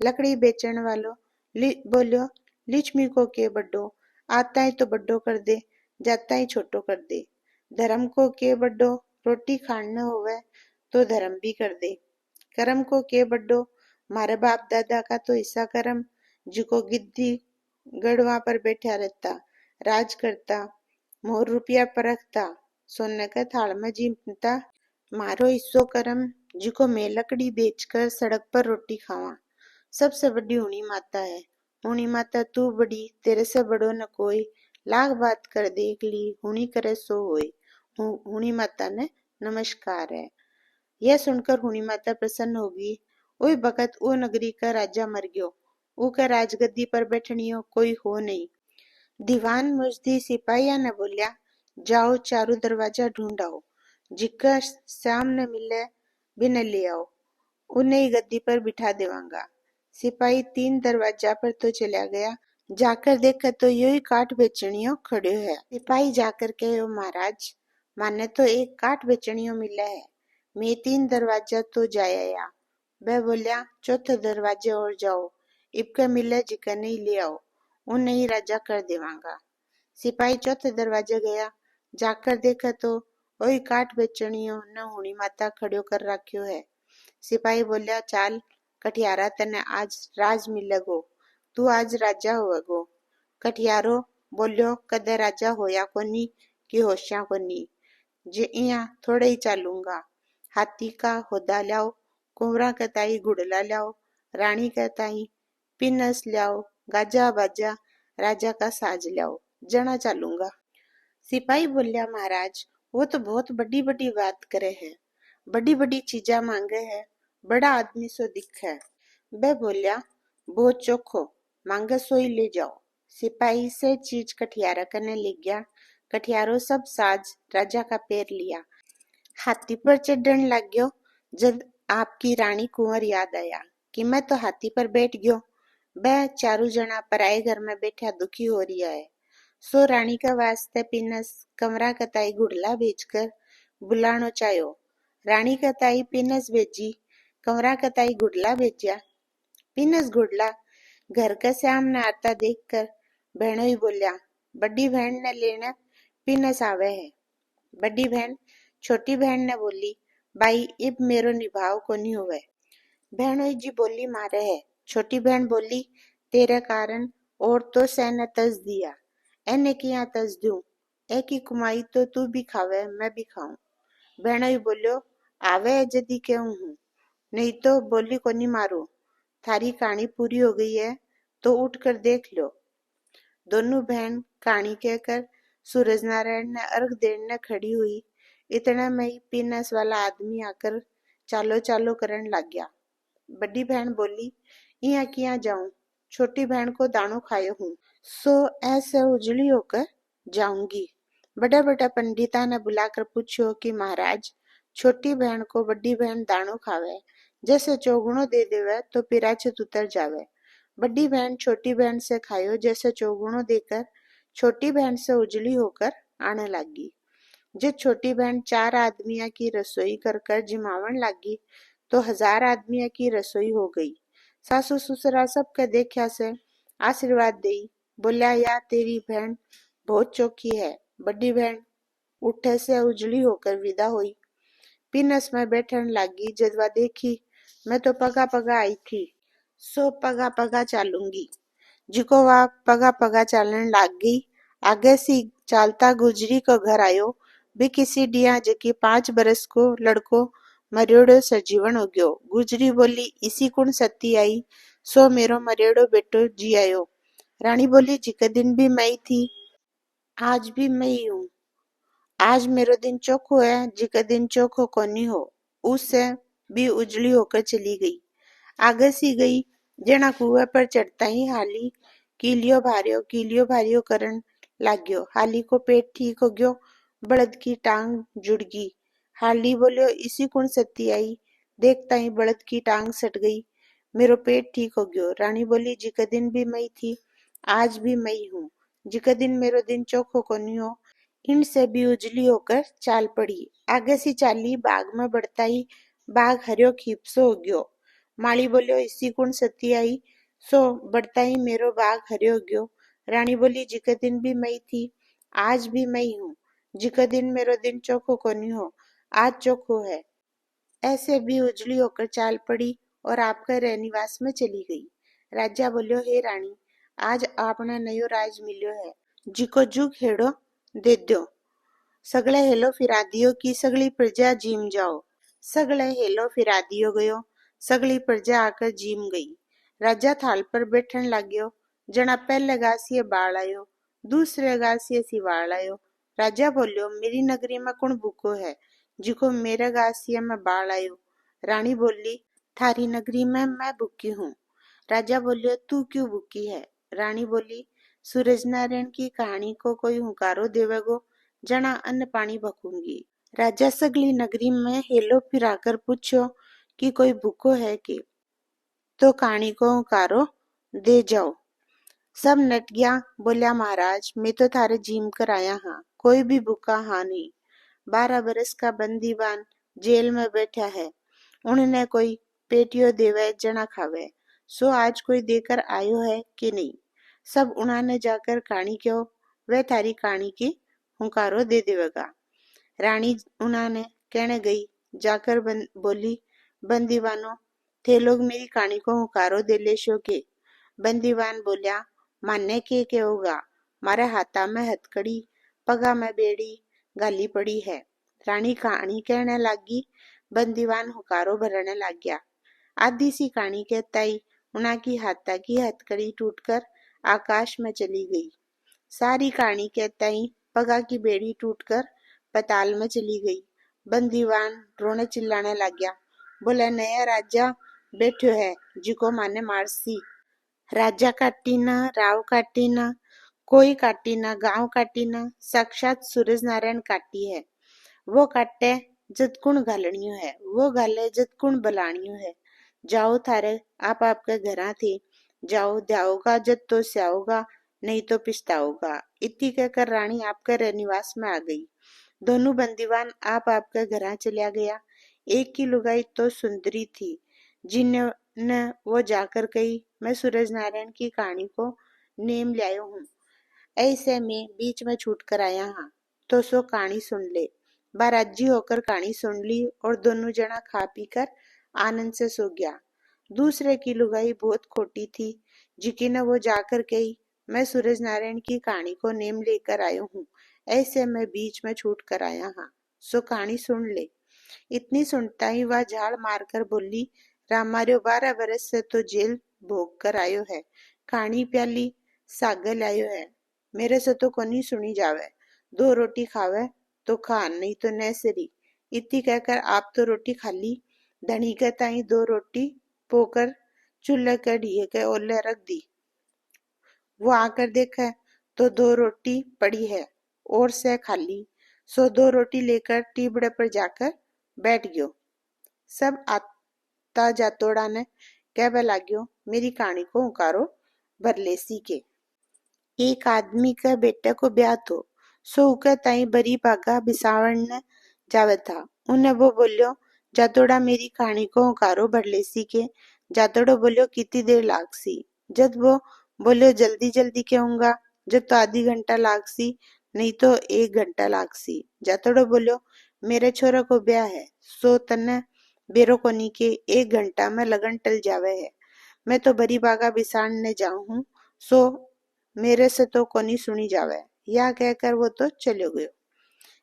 लकड़ी बेचण वालो बोलियो लिचमी को के बड्डो, आता ही तो बड्डो कर दे, जाता ही छोटो कर दे। धर्म को के बड्डो, रोटी खान न होवे तो धर्म भी कर दे। करम को के बड्डो, मारे बाप दादा का तो ऐसा करम, जिको गिद्दी गढ़वा पर बैठा रहता, राज करता, मोर रुपया परखता, सोने के थाल में जीमता। मारो इस्सो करम, जिको मैं लकड़ी बेचकर सड़क पर रोटी खावा। सबसे बड़ी हुणी माता है। हुणी माता तू बड़ी, तेरे से बड़ो न कोई, लाख बात कर देख ली, हुणी करे सो होए। हुणी माता ने नमस्कार है। यह सुनकर हुणी माता प्रसन्न होगी। ओई बकत ओ नगरी का राजा मर गयो, ऊ का राजगद्दी पर बैठनियो कोई हो नहीं। दीवान मुजदी सिपाहिया ने बोलिया, जाओ चारू दरवाजा ढूंढाओ, जिक्का शाम न मिले बिन ले आओ, उन्हें ही गद्दी पर बिठा देवांगा। सिपाही 3 दरवाजा पर तो चला गया, जाकर देखा तो यो ही काठ बेचनियो खड़ो है। सिपाही जाकर कहो, महाराज माने तो एक काठ बेचनियो मिला है, मैं 3 दरवाजा तो जाया। वह बोलिया चौथे दरवाजे और जाओ, इबके मिले जिका नहीं ले आओ, उन्हें ही राजा कर देवांगा। सिपाही चौथे दरवाजे गया, जाकर देखा तो वही काठ बेचनियो न हुणी माता खड़ो कर रख्यो है। सिपाही बोलिया चाल कठियारा तने आज राज मिलेगो, तू आज राजा होवेगो। कठियारो बोलियो कदे राजा होया कोनी कि होशिया कोनी, जे इया थोड़े ही चालूंगा। हाथी का होदा लाओ, कुंवरा का ताई घुड़ला लाओ, रानी का ताई पिनस लाओ, गाजा बाजा राजा का साज लाओ, जना चालूंगा। सिपाही बोलिया महाराज वो तो बहुत बड़ी बड़ी बात करे है, बड़ी बड़ी चीजा मांगे है, बड़ा आदमी सो दिख है। वह बोलिया बहुत चोखो, मांगे सो ही ले जाओ। सिपाही से चीज कठियारा करने ले गया। कठियारो सब साज राजा का पैर लिया, हाथी पर चढ़ने लग गयो। जब आपकी रानी कुंवर याद आया कि मैं तो हाथी पर बैठ गयो, वह चारू जना पराए घर में बैठा दुखी हो रिया है। सो रानी का वास्ते पिनस कमरा कताई गुड़ला बेचकर बुलानो चाहो। रानी कताई पिनस बेची, कमरा कताई गुड़ला बेचा। पिनस गुड़ला घर के सामने आता देखकर बहनों ही बोलिया, बड़ी बहन ने लेने पिनस आवे है। बड़ी बहन छोटी बहन ने बोली, भाई इब मेरो निभाव को नहीं हुए। बहनों जी बोली मारे है। छोटी बहन बोली तेरे कारण और तो सैने तज दिया, एने किया तज दूं, एक ही कमाई तो तू भी खावे मैं भी खाऊं। बहनों ही बोलियो आवे जदी क्यों हूँ, नहीं तो बोली को नहीं मारू। थारी कहानी पूरी हो गई है तो उठ कर देख लो। दोनों बहन कहानी कहकर सूरज नारायण ने अर्घ देने खड़ी हुई। इतने में ही पीनस वाला आदमी आकर चालो चालो करन लग गया। बड़ी बहन बोली यहाँ किया जाऊं, छोटी बहन को दाणो खायो हूँ, सो ऐसे उजली होकर जाऊंगी। बड़े बड़े पंडिता ने बुलाकर पूछो कि महाराज छोटी बहन को बड़ी बहन दाणो खावे, जैसे चौगुणो दे देवे तो पिराचित उतर जावे। बड़ी बहन छोटी बहन से खायो, जैसे चौगुणो देकर छोटी बहन से उजली होकर आने लगी। जब छोटी बहन 4 आदमियों की रसोई कर कर जिमावन लगी तो 1000 आदमियों की रसोई हो गई। सासू ससुरा सबके देखा से आशीर्वाद दी, बोलिया या तेरी बहन बहुत चौकी है। बड़ी बहन उठे से उजली होकर विदा हुई। पिनस में बैठन लगी। जदवा देखी मैं तो पगा पगा आई थी, सो पगा पगा चालूंगी। जिको वह पगा पगा चालन लाग गई। आगे से चालता गुजरी को घर आयो। भी किसी डिया जकी 5 बरस को लड़को मरियोड़ो सजीवन हो गयो। गुजरी बोली इसी कुण सती आई, सो मेरो मरियोड़ो बेटो जी आयो। रानी बोली जिके दिन भी मई थी आज भी मई हूँ, आज मेरो दिन चोखो है, जिके दिन चोखो कोनी हो। उससे भी उजली होकर चली गई। आगे सी गई, जना कुएं पर चढ़ता ही हाली कीलियो भारियो करन लाग्यो। हाली को पेट ठीक हो गयो, बड़द की टांग जुड़ गई। हाली बोलियो इसी कुण सती आई, देखता ही बड़द की टांग सट गई, मेरो पेट ठीक हो गयो। रानी बोली जिके दिन भी मई थी आज भी मई हूँ, जिके दिन मेरो दिन चोखो कोनी हो। इन से भी उजली होकर चाल पड़ी। आगे सी चाली बाग में बढ़ता ही बाघ हरियो खीपसो हो गयो। माली बोलियो इसी कुण सती आई, सो बढ़ता ही मेरो बाघ हरियो गयो। रानी बोली जिके दिन भी मई थी, आज भी मई हूँ। जिके दिन मेरो दिन चोखो कोनी हो, आज चोखो है। ऐसे भी उजली होकर चाल पड़ी और आपके रहनिवास में चली गई। राजा बोलियो हे रानी, आज आपने नयो राज मिलियो है, जिको जुग हेड़ो दे दो। सगळे हेलो फिरा दियो की सगली प्रजा जीम जाओ। सगळे हेलो फिरा दियो गयो, सगली प्रजा आकर जीम गई। राजा थाल पर बैठन लाग्यो। जना पहले गासिए बाल आयो, दूसरे गासिए सिवाल आयो। राजा बोलियो मेरी नगरी में कौन भूखो है, जिको मेरे गासिए में बाल आयो। रानी बोली थारी नगरी में मैं भूखी हूँ। राजा बोलियो तू क्यों भूखी है। रानी बोली सूरज नारायण की कहानी को कोई हुंकारो देवेगो, जना अन्न पानी भखूंगी। राजा सगली नगरी में हेलो फिराकर पूछो कि कोई भूखो है कि, तो कहानी को हुंकारो दे जाओ। सब नट गया। बोलिया महाराज मैं तो थारे जीम कर आया हाँ, कोई भी भूखा हाँ नहीं। 12 बरस का बंदीवान जेल में बैठा है, उन्होंने कोई पेटियो देवे जना खावे, सो आज कोई देकर आयो है कि नहीं। सब उन्होंने जाकर कहानी क्यों, वह थारी कहानी की हुंकारो दे देवेगा। रानी उन्होंने कहने गई, जाकर बोली बंदीवानों थे लोग मेरी कहानी को हुंकारो दे ले शो के। बंदीवान बोलिया मानने के होगा, मारे हाथा में हथकड़ी, पगा में बेड़ी गाली पड़ी है। रानी कहानी कहने लगी, बंदीवान हुकारो भरने लग गया। आधी सी कहानी कहता ही उना की हाथा की हथकड़ी टूटकर आकाश में चली गई। सारी कहानी कहता ही पगा की बेड़ी टूटकर पताल में चली गई। बंदीवान रोने चिल्लाने लग गया। बोले नया राजा बैठो है, जिको माने मारसी। राजा काटी ना, राव काटी ना, कोई काटी ना, गांव काटी ना, साक्षात सूरज नारायण काटी है। वो काटे जतकुण घालनियो है, वो घाले जतकुण बलानियो है। जाओ थारे आप आपके घरा थे, जाओ ध्याओगा जत तो स्याओगा, नहीं तो पिछताओगा। इतनी कहकर रानी आपके रहनिवास में आ गई। दोनों बंदीवान आप आपके घरा चलिया गया। एक की लुगाई तो सुंदरी थी, जिन्होंने वो जाकर कही मैं सूरज नारायण की कहानी को नेम लायो हूँ, ऐसे में बीच में छूट कर आया हाँ, तो सो कहानी सुन ले। बाराजी होकर कहानी सुन ली और दोनों जना खा पी कर आनंद से सो गया। दूसरे की लुगाई बहुत खोटी थी, जिकी ने वो जाकर कही मैं सूरज नारायण की कहानी को नेम लेकर आयो हूँ, ऐसे मैं बीच में छूट कर आया हाँ, सो कहानी सुन ले। इतनी सुनता ही वह झाड़ मारकर बोली रामार्यो 12 बरस से तो जेल भोग कर आयो है, कहानी प्याली सागल आयो है, मेरे से तो कोनी सुनी जावे। 2 रोटी खावे तो खा, नहीं तो नैसरी। इतनी कहकर आप तो रोटी खा ली। धनी के ताई 2 रोटी पोकर चूल्हे के ढिए के ओले रख दी। वो आकर देखा तो 2 रोटी पड़ी है और से खाली, सो 2 रोटी लेकर टीबड़े पर जाकर बैठ गयो। सब आता जातोड़ा ने कहवे लाग्यो मेरी कहानी को हुकारो भरलेसी के। एक आदमी के बेटे को ब्याह थो, सो उके ताई बरी भागा बिसावण ने जावे था। उन्हें वो बोलियो जातोड़ा मेरी कहानी को हुकारो भरलेसी के। जातोड़ो बोलियो कितनी देर लागसी। जद वो बोलियो जल्दी जल्दी कहूंगा, जब तो आधी घंटा लागसी, नहीं तो 1 घंटा लागसी। जातोड़ो बोलियो मेरे छोरा को ब्याह है, सो तन्ने बेरो कोनी के 1 घंटा में लगन टल जावे है। मैं तो बरी बागा बिसाड़ने जाऊं हूँ, सो मेरे से तो कोनी सुनी जावे। या कहकर वो तो चलो गयो।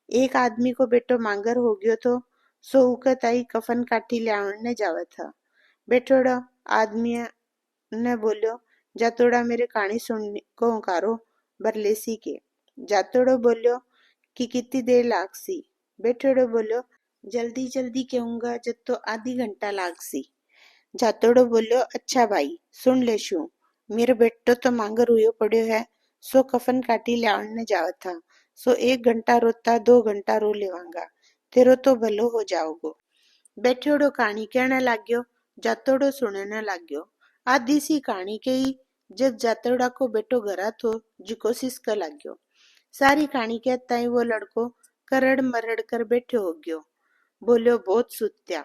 एक आदमी को बेटो मांगर हो गयो तो सो उके ताई कफन काठी लावने जावे था। बेटोड़ा आदमी ने बोलियो जातोड़ा मेरे कहानी सुन को हुकारो बरलेसी के। जातोड़ो बोलियो कि कितनी देर लागसी। बेटोड़ो बोलियो जल्दी जल्दी कहूंगा, जब तो आधी घंटा लागसी। जातोड़ो बोलियो अच्छा भाई सुन ले शू, मेरे बेटो तो मांगर हुयो पड़ो है, सो कफन काटी लावने जावा था, सो 1 घंटा रोता 2 घंटा रो लेवांगा, तेरो तो भलो हो जाओगो। बैठोड़ो कहानी कहने लाग्यो, जातोड़ो सुनने लाग्यो। आधी सी कहानी कही जब जातोड़ा को बेटो घरा थो जिको सिसका लाग्यो। सारी कहानी कहता ही वो लड़को करड़ मरड़ कर बैठो हो गयो। बोलियो बहुत सुत्या।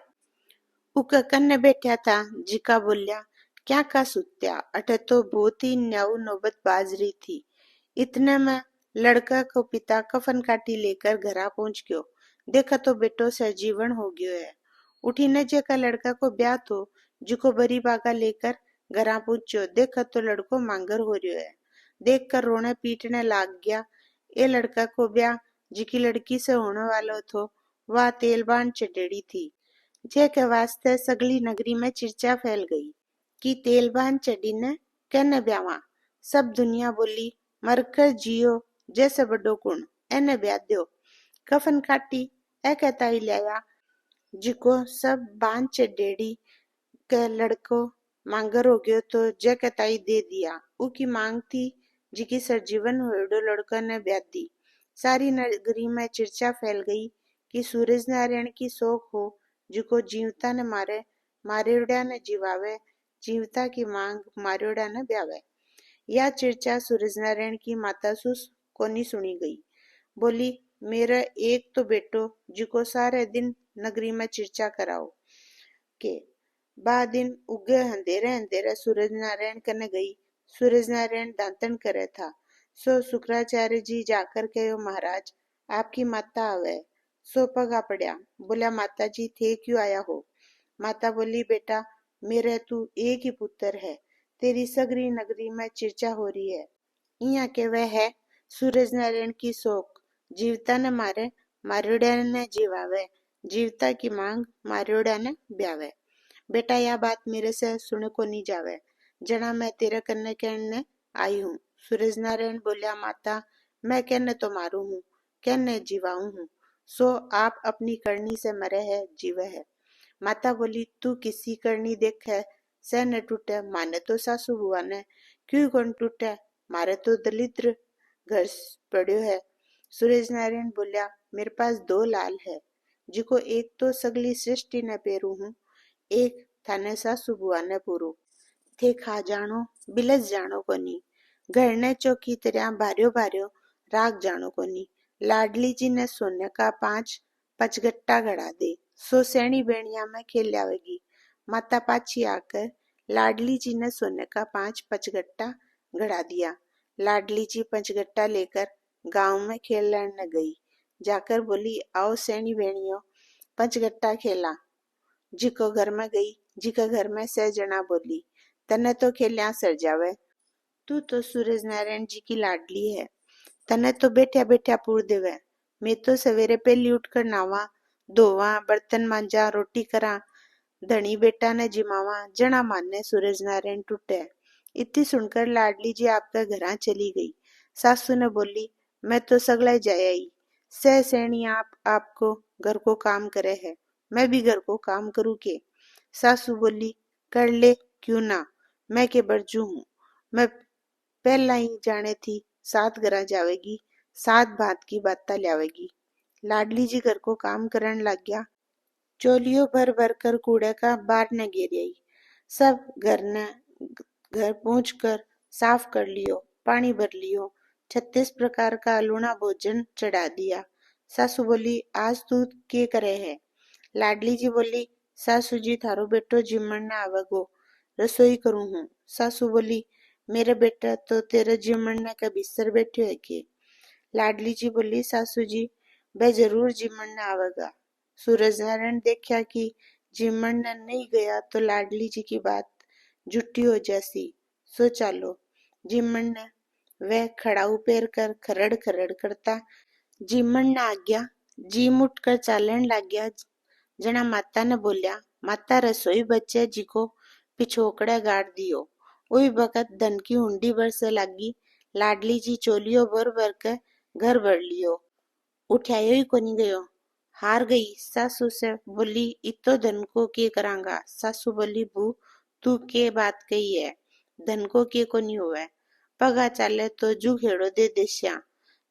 उका कन्ने बैठा था। जिका बोलिया, क्या का सुत्या, अठे तो बहुत ही न्याऊ नौबत बाज रही थी। इतने में लड़का को पिता कफन काटी लेकर घरा पहुंच गयो। देखा तो बेटो सहजीवन हो गयो है। उठी ने जे का लड़का को ब्याह तो जिको बरी बागा लेकर घरा पहुंचो। देखा तो लड़को मांगर हो रह्यो है। देख कर रोने पीटने लाग गया। ये लड़का को ब्याह जिकी लड़की से होने वालो थो, वह तेलबान चटेड़ी थी। जे के वास्ते सगली नगरी में चर्चा फैल गई कि तेलबान चढ़ी ने कहने ब्यावा। सब दुनिया बोली, मरकर जियो जैसे बड़ो कुण, एने ब्याह दो। कफन काटी ए कहता ही लाया, जिको सब बांध चढ़ेड़ी के लड़को मांगर हो गयो तो जे कहता ही दे दिया। उकी मांग थी जिकी सरजीवन होड़ो लड़का ने ब्याह दी। सारी नगरी में चर्चा फैल गई कि सूरज नारायण की शोक हो, जिको जीवता ने मारे, मारेड़ा ने जीवावे, जीवता की मांग मारेड़ा ने ब्यावे। यह चर्चा सूरज नारायण की माता सुस कोनी सुनी गई। बोली, मेरा एक तो बेटो जिको सारे दिन नगरी में चर्चा कराओ के। बा दिन उगे अंधेरे अंधेरे सूरज नारायण कने गई। सूरज नारायण दांतन करे था। सो शुक्राचार्य जी जाकर कहो, महाराज आपकी माता आवे। सो पगा पड़ा। बोला, माता जी थे क्यों आया हो? माता बोली, बेटा मेरे तू एक ही पुत्र है, तेरी सगरी नगरी में चर्चा हो रही है। इया के वह है सूरज नारायण की शोक, जीवता ने मारे, मारियोड़ा ने जीवावे, जीवता की मांग मारियोड़ा ने ब्यावे। बेटा यह बात मेरे से सुने को नहीं जावे, जना मैं तेरे कन्ने कहने आई हूँ। सूरज नारायण बोलिया, माता मैं कहने तो मारू हूँ, कहने जीवाऊ हूँ। सो आप अपनी करनी से मरे है, जीवे है। माता बोली, तू किसी करनी देख है, सह न टूटे। माने तो सासू बुआ ने, क्यों कौन टूटे, मारे तो दलिद्र घर पड़ो है। सूरज नारायण बोलिया, मेरे पास दो लाल है, जिको एक तो सगली सृष्टि ने पेरू हूँ, एक थाने सासू बुआ ने पूरू। थे खा जानो बिलस जानो कोनी, घर ने चौकी तरह भार्यो भार्यो राग जानो कोनी। लाडली जी ने सोने का 5 पचगट्टा गड़ा दे, सो सैनी बेणिया में खेल आवेगी। माता पाछी आकर लाडली जी ने सोने का 5 पचगट्टा गड़ा दिया। लाडली जी पंचगट्टा लेकर गांव में खेलने गई। जाकर बोली, आओ सैनी बेणियों पंचगट्टा खेला। जिको घर में गई, जिका घर में सह जना बोली, तने तो खेलिया सर जावे, तू तो सूरज नारायण जी की लाडली है, तने तो बैठा बैठा पूर देवे। मैं तो सवेरे पहली उठकर नावा धोवा, बर्तन मांजा, रोटी करा, धनी बेटा ने जिमावा, जना माने सूरज नारायण टूटे। इतनी सुनकर लाडली जी आपका घरा चली गई। सासू ने बोली, मैं तो सगला जाया ही, सह सैनी आप आपको घर को काम करे है, मैं भी घर को काम करूँ के? सासू बोली, कर ले क्यों ना, मैं के बरजू हूँ। मैं पहला ही जाने थी 7 घरा जावेगी, 7 भात की बाता लावेगी। लाडली जी घर को काम करन लग गया। चोलियों भर भर कर कूड़े का बार न गिर आई। सब घर पहुंच कर साफ कर लियो, पानी भर लियो, 36 प्रकार का लूना भोजन चढ़ा दिया। सासू बोली, आज तू के करे है? लाडली जी बोली, सासू जी थारो बेटो जिमण न आवेगो, रसोई करूं हूँ। सासू बोली, मेरे बेटा तो तेरे जिमण ने का बिस्तर बैठो है के? लाडली जी बोली, सासू जी वह जरूर जिमण न आवेगा। सूरज नारायण देखा कि जिमण ने नहीं गया तो लाडली जी की बात झूठी हो जैसी। सो चालो जिमण ने वह खड़ाऊ पैर कर खरड़ खरड़ करता जिमण ने आ गया। जिम उठकर चालन लग गया। जना माता ने बोलिया, माता रसोई बच्चे जी को पिछोकड़े गाड़ दियो। उही बखत धन की हुंडी बरसे लागी। लाडली जी चोलियो भर भर के घर भर लियो, उठायो ही कोनी गयो। हार गई। सासू से बोली, इतो धन को के करांगा? सासू बोली, बू तू के बात कही है, धन को के कोनी होवे, पगा चाले तो जू हेड़ो दे देश्या।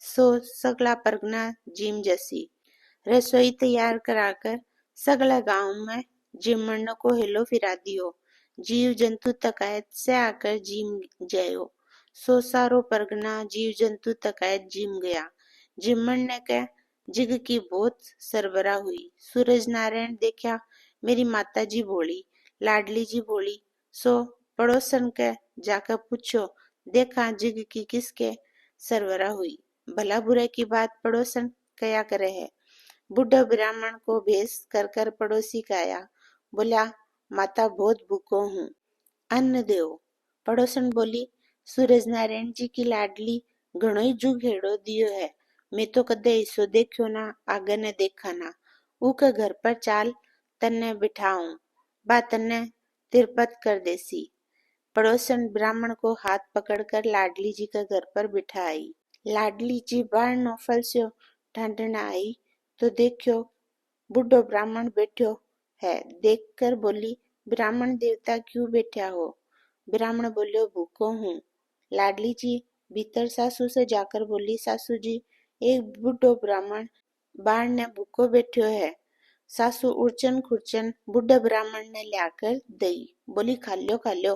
सो सगला परगना जिम जैसी रसोई तैयार कराकर सगला गांव में जिमण को हेलो फिरा दियो। जीव जंतु तकायत से आकर जिम जयो। सो सारो परगना जीव जंतु तकायत जिम गया। जिमण ने कह जिग की बहुत सरबरा हुई। सूरज नारायण देखा मेरी माता जी बोली। लाडली जी बोली, सो पड़ोसन के जाकर पूछो, देखा जिग की किसके सरवरा हुई। भला बुरे की बात पड़ोसन कया करे है। बूढ़ा ब्राह्मण को भेष कर कर पड़ोसी का आया, बोला, माता बहुत भूखो हूँ, अन्न देओ। पड़ोसन बोली, सूरज नारायण जी की लाडली घणो ही जुग हेड़ो दियो है। मैं तो कदे ऐसो देखो ना, आगे ने देखा ना। ऊके घर पर चाल, तन्ने बिठाऊं, बा तन्ने तिरपत कर देसी। पड़ोसन ब्राह्मण को हाथ पकड़कर लाडली जी के घर पर बिठाई। लाडली जी बाहर नौफल से ढांढना आई तो देखो बूढ़ो ब्राह्मण बैठो है। देखकर बोली, ब्राह्मण देवता क्यों बैठा हो। ब्राह्मण बोलियो, भूखो हूँ। लाडली जी भीतर सासू से जाकर बोली, सासू जी, एक बूढ़ो ब्राह्मण बाहर ने भूखो बैठो है। सासू उड़चन खुरचन बूढ़े ब्राह्मण ने लाकर दई, बोली, खा लो।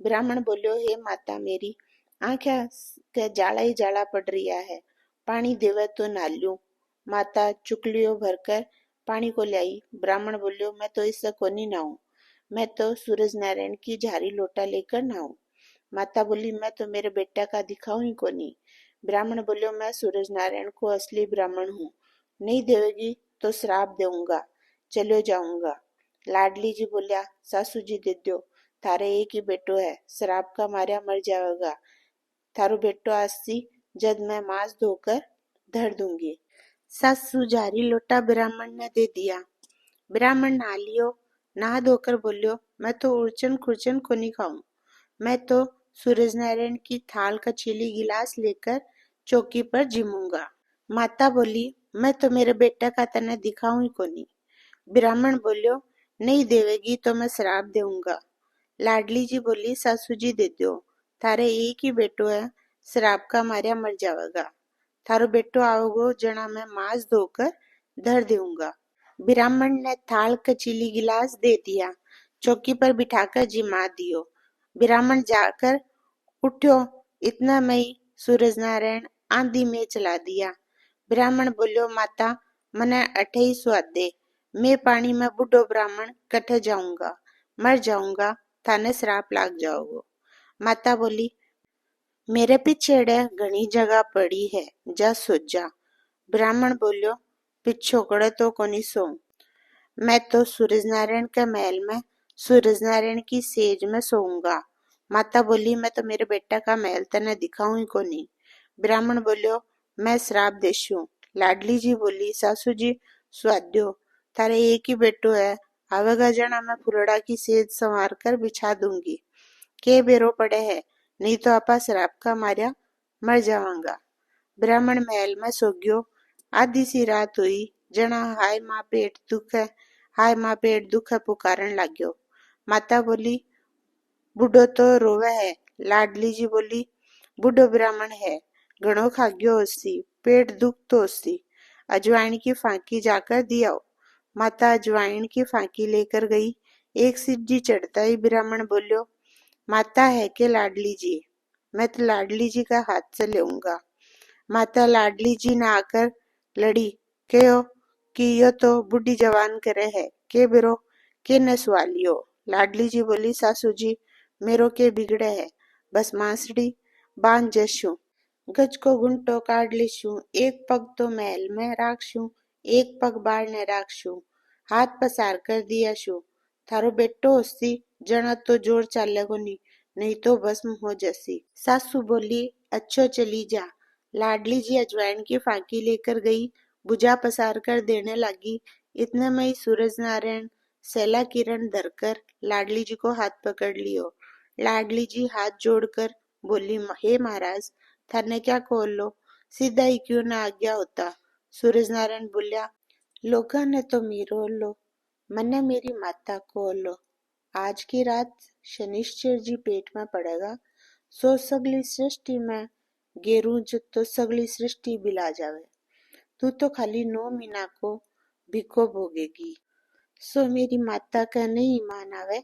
ब्राह्मण बोलियो, हे माता मेरी, आंखें के जाला ही जाला पड़ रिया है, पानी देवे तो नालू। माता चुकलियों भरकर पानी को लाई। ब्राह्मण बोलियो, मैं तो इससे कोनी नहाऊं, मैं तो सूरज नारायण की झारी लोटा लेकर नहाऊं। माता बोली, मैं तो मेरे बेटा का दिखाऊं ही कोनी। ब्राह्मण बोलियो, मैं सूरज नारायण को असली ब्राह्मण हूँ, नहीं देवेगी तो श्राप दूंगा, चलो जाऊंगा। लाडली जी बोलिया, सासू जी दे दो, थारे एक ही बेटो है, श्राप का मारा मर जाएगा। थारो बेटो आसी जद मैं मांस धोकर धर दूंगी। सासू झारी लोटा ब्राह्मण ने दे दिया। ब्राह्मण नहा लियो, नहा धोकर बोलियो, मैं तो उड़चन खुरचन को नहीं खाऊं, मैं तो सूरज नारायण की थाल का चीली गिलास लेकर चौकी पर जिमूंगा। माता बोली, मैं तो मेरे बेटा का तने दिखाऊं ही कोनी। ब्राह्मण बोलियो, नहीं देवेगी तो मैं श्राप दूंगा। लाडली जी बोली, सासू जी दे दो, थारे एक ही बेटो है, श्राप का मार्या मर जाएगा। थारो बेटो आओगो जना मैं मांस धोकर धर दूंगा। ब्राह्मण ने थाल कचीली गिलास दे दिया, चौकी पर बिठाकर जिमा दियो। ब्राह्मण जाकर उठो, इतना मई सूरज नारायण आंधी में चला दिया। ब्राह्मण बोलियो, माता मने अठे ही स्वाद दे, मैं पानी में बूढ़ो ब्राह्मण कट जाऊंगा, मर जाऊंगा, थाने श्राप लाग जाओगो। माता बोली, मेरे पिछेड़े घनी जगह पड़ी है, जा सो जा। ब्राह्मण बोलियो, पिछोकड़े तो कोनी सो, मैं तो सूरज नारायण के महल में सूरज नारायण की सेज में सोऊंगा। माता बोली, मैं तो मेरे बेटा का महल तने दिखाऊं ही कोनी। ब्राह्मण बोलियो, मैं श्राप देशू। लाडली जी बोली, सासू जी स्वाद्यो, थारे एक ही बेटो है, आवेगा जना मैं फुलड़ा की सेज संवार कर बिछा दूंगी, के बेरो पड़े है, नहीं तो आपा श्राप का मार्या मर जावांगा। ब्राह्मण महल में सो गयो। आधी सी रात हुई, जना हाय माँ पेट दुख है, हाय माँ पेट दुख है पुकारन लाग्यो। माता बोली, बूढ़ो तो रोवे है। लाडली जी बोली, बूढ़ो ब्राह्मण है, घणो खाग्यो होसी, पेट दुख तो होसी, अजवाइन की फांकी जाकर दियाओ। माता अजवाइन की फांकी लेकर गई। एक सिज्जी चढ़ता ही ब्राह्मण बोलियो, माता है के लाडली जी, मैं तो लाडली जी का हाथ से लेऊंगा। माता लाडली जी ने आकर लड़ी, कहो कि यो तो बुढ़ी जवान करे है, के बिरो के न सवालियो। लाडली जी बोली, सासू जी मेरो के बिगड़े है, बस मांसड़ी बांध जशू, गज को गुंटो काट लिशू, एक पग तो महल में राखशू, एक पग बाढ़ ने राखशू, हाथ पसार कर दिया शू। थारो बेटो होसी जना तो जोर चालेगो नहीं तो भस्म हो जसी। सासू बोली, अच्छो चली जा। लाडली जी अजवाइन की फांकी लेकर गई, बुझा पसार कर देने लगी। इतने में ही सूरज नारायण सैला किरण धरकर लाडली जी को हाथ पकड़ लियो। लाडली जी हाथ जोड़कर बोली, हे महाराज, थाने क्या खोल लो, सीधा ही क्यों ना आज्ञा होता। सूरज नारायण बोलिया, लोगा ने तो मीरो लो, मने मेरी माता को लो। आज की रात शनिश्चर जी पेट में पड़ेगा, सो सगली सृष्टि में गेरू तो सगली सृष्टि बिला जावे, तू तो खाली 9 महीना को भिको भोगेगी। सो मेरी माता का नहीं मान आवे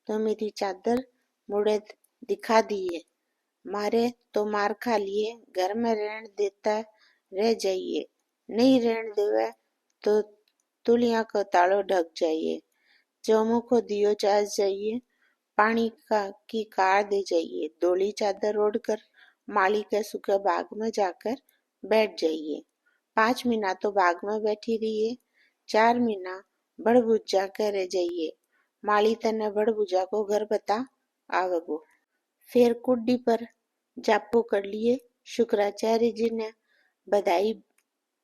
तो मेरी चादर मुड़े दिखा दिए, मारे तो मार खा लिए, घर में रहन देता रह जाइए, नहीं रहन देवे तो तुलिया को तालो ढक जाइए। चौमुखो दियो चास जाइए, पानी का की कार दे जाइए, डोली चादर ओढ़ कर माली के सूखे बाग में जाकर बैठ जाइए। 5 महीना तो बाग में बैठी रहिए, 4 महीना बड़ बुज्जा के रह जाइए, माली तने बड़ बुज्जा को घर बता आवगो। फिर कुड्डी पर जापो कर लिए, शुक्राचार्य जी ने बधाई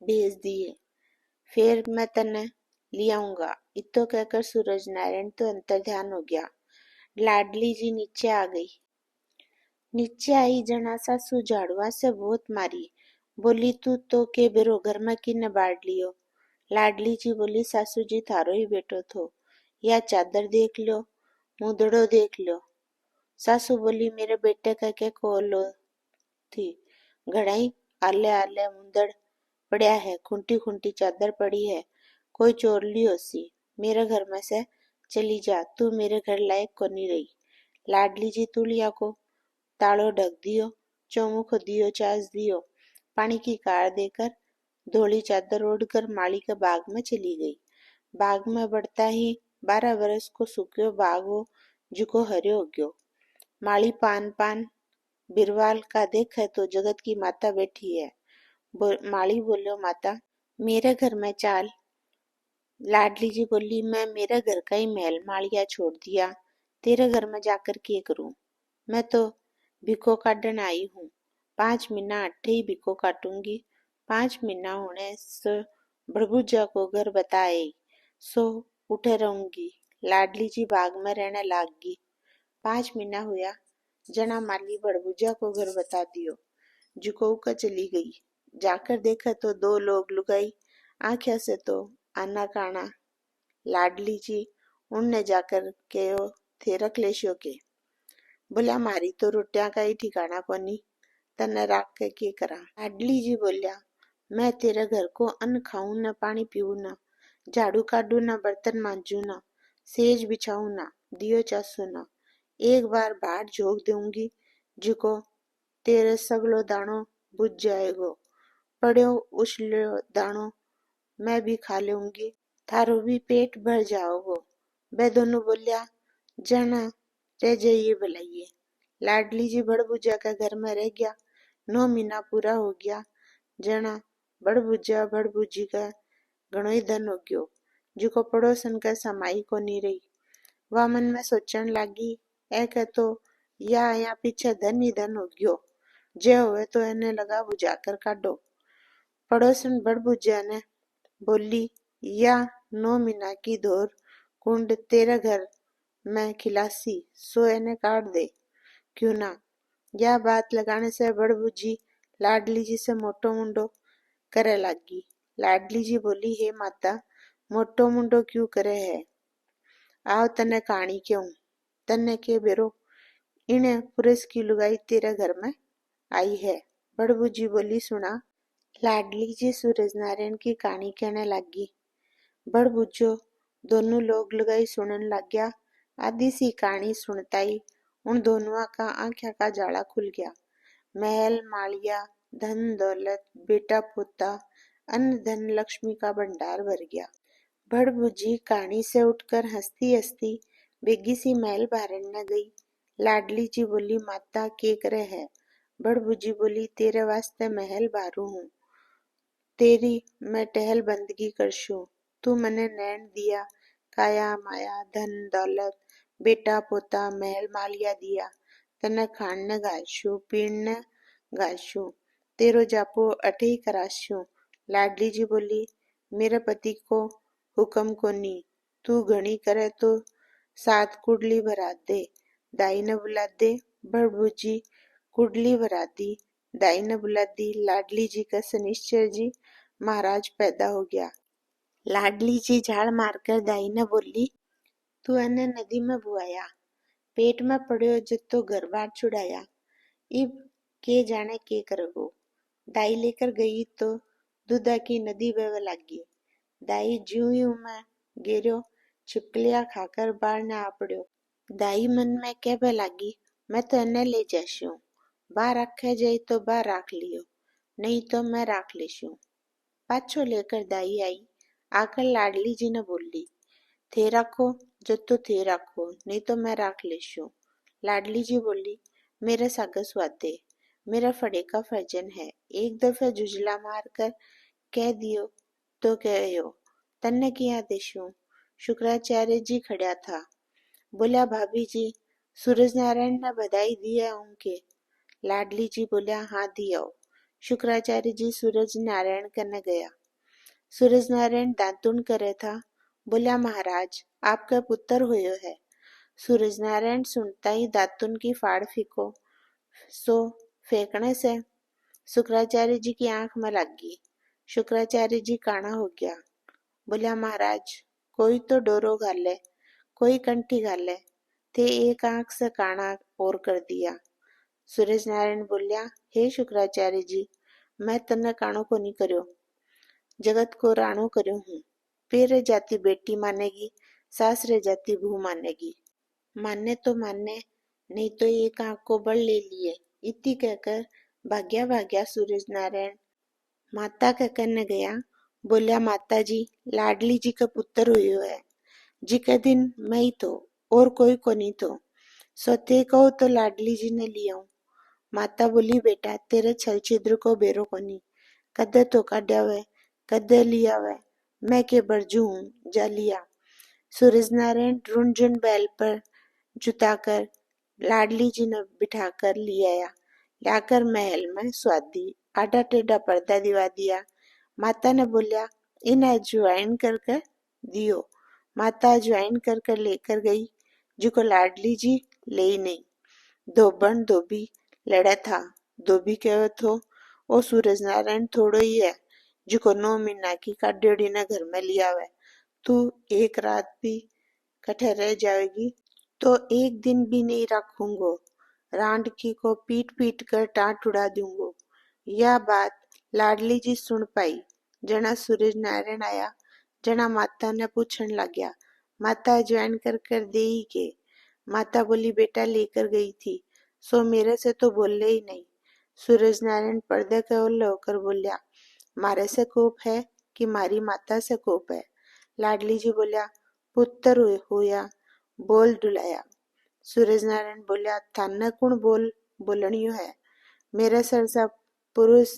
भेज दिए। फिर मैं तने लियाऊंगा। इतो कहकर सूरज नारायण तो अंतर्ध्यान हो गया। लाडली जी नीचे आ गई। नीचे आई जना सासू झाड़ुआ से बहुत मारी, बोली तू तो के बेरो घर में किने बाढ़ लियो। लाडली जी बोली सासू जी थारो ही बेटो थो, या चादर देख लो, मुदड़ो देख लो। सासू बोली मेरे बेटे का के कोलो थी, घड़ाई आले आले मुंदड़ पड़ा है, खुंटी खुंटी चादर पड़ी है, कोई चोर ली होसी। मेरे घर में से चली जा, तू मेरे घर लायक कोनी रही। लाडली जी तुलिया को तालो ढक दियो, चौमुखो दियो चास दियो, पानी की कार देकर धोली चादर ओढ़कर माली के बाग में चली गई। बाग में बढ़ता ही 12 बरस को सूख्यो बाग हो, जुको हरियो हो गयो। माली पान पान बिरवाल का देखे तो जगत की माता बैठी है। माली बोलो माता मेरे घर में चाल। लाडली जी बोली मैं मेरे घर का ही महल मालिया छोड़ दिया, तेरे घर में जाकर के करूं। मैं तो भिको काटन आई हूँ, 5 महीना अट्ठे ही भिको काटूंगी। 5 महीना होने से बड़बुजा को घर बताए सो उठे रहूंगी। लाडली जी बाग में रहने लागी। 5 महीना हुआ, जना माली बड़बुजा को घर बता दियो। जुको का चली गई। जाकर देखा तो 2 लोग लुगाई, आंखें से तो आना काना। लाडली जी उनने जाकर के थे रख लेशो के बोलिया मारी तो रोटियां का ही ठिकाना कोनी, तने राख के करा। लाडली जी बोलिया मैं तेरे घर को अन्न खाऊं न, पानी पीऊं न, झाड़ू काटू न, बर्तन मांजू न, सेज बिछाऊं न, दियो चासू न। एक बार बाट झोंक दूंगी, जिको तेरे सगलो दानो बुझ जाएगो। पड़ो उछलो दानो मैं भी खा लूंगी, थारो भी पेट भर जाओगो। वे दोनों बोलिया जना रह जाइए भलाइए। लाडली जी बड़बुजा का घर में रह गया। 9 महीना पूरा हो गया, जना बड़बुजा बड़बुजी का घणो ही धन हो गयो, जिको पड़ोसन का समाई को नहीं रही। वह मन में सोचन लागी ए के तो या पीछे धन ही धन हो गयो, जे होवे तो एने लगा बुझा कर काटो। पड़ोसन बड़बुजा ने बोली या 9 महीना की धोर कुंड तेरे घर में खिलासी, सो एने काट दे क्यों ना। यह बात लगाने से बड़बुजी लाडली जी से मोटो मुंडो करे लागी। लाडली जी बोली हे माता मोटो मुंडो क्यों करे है, आओ तने कहानी क्यों, तने के बेरो इन्हें पुरेस की लुगाई तेरे घर में आई है। बड़बुजी बोली सुना। लाडली जी सूरज नारायण की कहानी कहने लगी। बड़बुज्जो दोनों लोग लुगाई सुनन लग गया। आधी सी कहानी सुनता ही उन दोनों का आंखें का जाला खुल गया। महल मालिया धन दौलत बेटा पोता अन्न धन लक्ष्मी का भंडार भर गया। बड़बुज्जी कहानी से उठकर हंसती हंसती बेगी सी महल बारन न गई। लाडली जी बोली माता के करे है। बड़बुज्जी बोली तेरे वास्ते महल बारू हूँ, तेरी मैं टहल बंदगी करशू। तू मने नैन दिया, काया माया धन दौलत बेटा पोता महल मालिया दिया, तने खान न घालशू पीण न घालशू, तेरो जापो अठे ही कराशू। लाडली जी बोली मेरे पति को हुक्म कोनी, तू घणी करे तो 7 कुडली भरा दे, दाई ने बुला दे। बड़बुज्जी कुडली भरा दी, दाई ने बुला दी। लाडली जी का शनिश्चर जी महाराज पैदा हो गया। लाडली जी झाड़ मारकर दाई ने बोली तू एने नदी में बुआया, पेट में पड़ो जब तो घर बार छुड़ाया, इब के जाने के करगो। दाई लेकर गई तो दूधा की नदी बहवे लागी। दाई ज्यों ही में गिरो, छिपकलियां खाकर बाहर न आ पड़ो। दाई मन में कहवे लागी मैं तो एने ले जाशू, बाहर रखे जाए तो बाहर राख लियो, नहीं तो मैं राख लेशू। पाछो लेकर दाई आई, आकर लाडली जी ने बोली थे राखो, जो तो थे राखो, नहीं तो मैं राख लेशू। लाडली जी बोली, मेरे सागे स्वादे, मेरा फड़े का फर्जन है, एक दफे जुजला मार कर कह दियो तो कहो, तन्ने किया देशू। शुक्राचार्य जी खड़ा था, बोला भाभी जी, सूरज नारायण ने बधाई दी है उनके। लाडली जी बोलिया, हाँ दियो। शुक्राचार्य जी सूरज नारायण कने गया। सूरज नारायण दातुन करे था, बोलिया महाराज आपका पुत्र होयो है। सूरज नारायण सुनता ही दातुन की फाड़ फीको, सो फेंकने से शुक्राचार्य जी की आंख में लग गई। शुक्राचार्य जी काना हो गया, बोलिया महाराज कोई तो डोरो घाले, कोई कंठी घाले, थे एक आंख से काना और कर दिया। सूरज नारायण बोलिया, हे शुक्राचार्य जी, मैं तन्ने कानो को नहीं करो, जगत को राणो करो हूँ। पेरे जाती बेटी मानेगी, सासरे जाती बहू मानेगी। मानने तो मानने, नहीं तो एक आंख को बल ले लिए। इतनी कहकर भाग्या भाग्या सूरज नारायण माता के कन्ने गया। बोलिया माता जी, लाडली जी का पुत्र हुयो है, जी के दिन मैं ही तो, और कोई को नहीं तो, सोते कहो तो लाडली जी ने लिया हूँ। माता बोली, बेटा तेरे छल छिद्र को बेरो कोनी, कदे तो काढ़ा वे, कदे लिया वे, मैं के बरजू हूँ, जा लिया। सूरज नारायण रुनझुन बैल पर जुताकर लाडली जी ने बिठाकर ले आया, लाकर महल में स्वादी आधा टेढ़ा पर्दा दिवा दिया। माता ने बोलिया, इन्हें ज्वाइन कर कर दियो। माता ज्वाइन कर कर लेकर गई, जिको लाडली जी ले ही नहीं। धोबन धोबी लड़ा था, धोबी कहो तो ओ सूरज नारायण थोड़ो ही है, जिको 9 महीना की काड्योड़ी ने घर में लिया हुआ। तू एक रात भी कठे रह जाएगी तो एक दिन भी नहीं रखूंगो, रांडकी को पीट पीट कर टाट उड़ा दूंगो। यह बात लाडली जी सुन पाई। जना सूरज नारायण आया, जना माता ने पूछन लग गया, माता ज्वाइन कर कर दे ही के। माता बोली, बेटा लेकर गई थी, सो मेरे से तो बोले ही नहीं। सूरज नारायण पर्दे के ओल्ले होकर बोलिया, मारे से कोप है कि मारी माता से कोप है। लाडली जी बोलिया, पुत्र होया, बोल डुलाया। सूरज नारायण बोलिया, थाने कुण बोल बोलनियो है, मेरे सरसा पुरुष,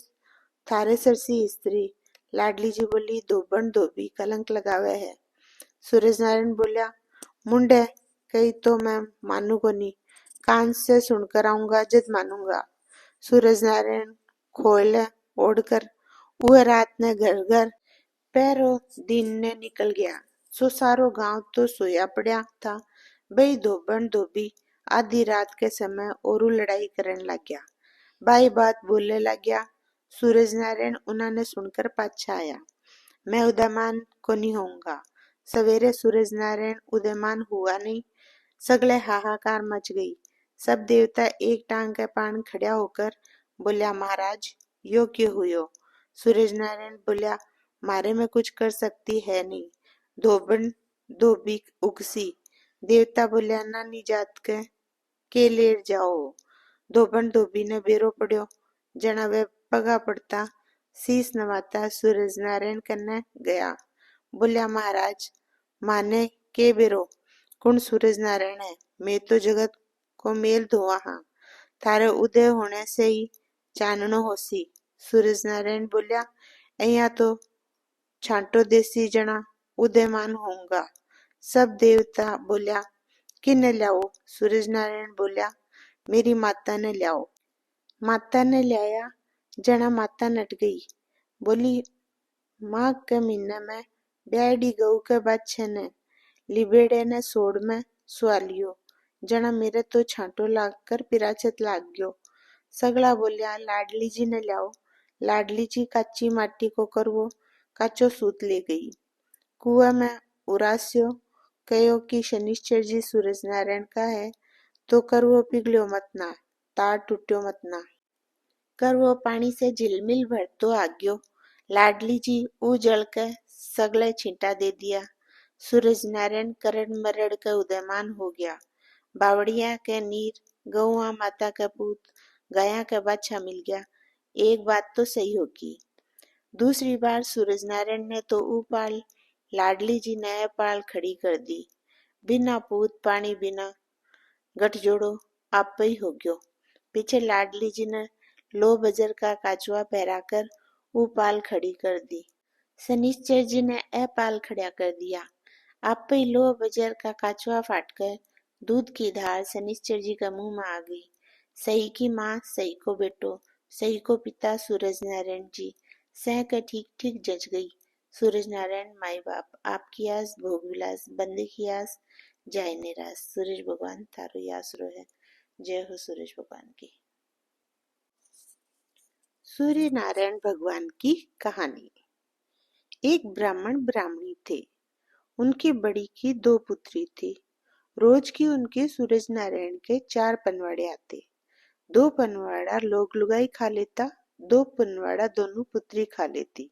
थारे सरसी स्त्री। लाडली जी बोली, धोबन धोबी कलंक लगावे है। सूरज नारायण बोलिया, मुंडे कही तो मैं मानू को नहीं, कान से सुनकर आऊंगा जब मानूंगा। सूरज नारायण खोले ओढ़कर वह रात ने घर घर पैरों दिन ने निकल गया। सो सारो गांव तो सोया पड़ा था। बई धोबन धोबी आधी रात के समय औरू लड़ाई करने लग गया, बाई बात बोलने लग गया। सूरज नारायण उन्होंने सुनकर पाछा आया, मैं उदयमान को नहीं होऊंगा। सवेरे सूरज नारायण उदयमान हुआ नहीं, सगले हाहाकार मच गई। सब देवता एक टांग के पान खड़ा होकर बोलिया, महाराज यो क्यों हुयो। सूरज नारायण बोलिया, मारे में कुछ कर सकती है नहीं, धोबन धोबी उगसी। देवता बोलिया, नानी जात के लेर जाओ। धोबन धोबी ने बेरो पड़ो, जना वे पगा पड़ता शीस नवाता सूरज नारायण कन्ने गया। बोलिया, महाराज माने के बेरो, कुण सूरज नारायण है, मैं तो जगत को मेल धोआ हाँ, थारे उदय होने से ही चाननो होसी। सूरज नारायण बोलिया, अहिया तो छांटो देसी जना उदयमान होऊंगा। सब देवता बोलिया, किन्ने लाओ। सूरज नारायण बोलिया, मेरी माता ने लाओ। माता ने लाया, जना माता नट गई, बोली, माघ के महीने में ब्याड़ी गऊ के बच्चे ने लिबेड़े ने सोड़ में स्वालियो, जना मेरे तो छांटो लाग कर पिराचत लाग गयो। सगला बोलिया, लाडली जी ने लाओ। लाडली जी कच्ची माटी को करवो काचो सूत ले गई। कुआ में उरास्यो, कहो कि शनिश्चर जी सूरज नारायण का है, तो करवो पिघलो मत ना, तार टूट्यो मत ना। करवो पानी से झिलमिल भरतो आग्यो। लाडली जी ऊ जल के सगले छींटा दे दिया। सूरज नारायण करण मरड़ के उदयमान हो गया। बावड़िया के नीर, गौआ माता का पूत, गाया का बाछा मिल गया। एक बात तो सही होगी। दूसरी बार सूरज नारायण ने तो ऊ पाल लाडली जी ने पाल खड़ी कर दी। बिना पूत पानी बिना गठजोड़ो आप ही हो गयो। पीछे लाडली जी ने लो बजर का काचवा पहराकर वो पाल खड़ी कर दी। शनिश्चर जी ने ए पाल खड़ा कर दिया। आप ही लो बजर का काचवा फाटकर दूध की धार शनिश्चर जी का मुंह में आ गई। सही की माँ, सही को बेटो, सही को पिता सूरज नारायण जी सह कर ठीक ठीक जच गई। सूरज नारायण माई बाप, आपकी आस भोग विलास, बंदे की आस जाए निराश। सूरज भगवान थारो ही आसरो है। जय हो सूरज भगवान की। सूर्य नारायण भगवान की कहानी। एक ब्राह्मण ब्राह्मणी थे। उनकी बड़ी की दो पुत्री थी। रोज की उनके सूरज नारायण के 4 पनवाड़े आते। 2 पनवाड़ा लोग लुगाई खा लेता, 2 पनवाड़ा दोनों पुत्री खा लेती।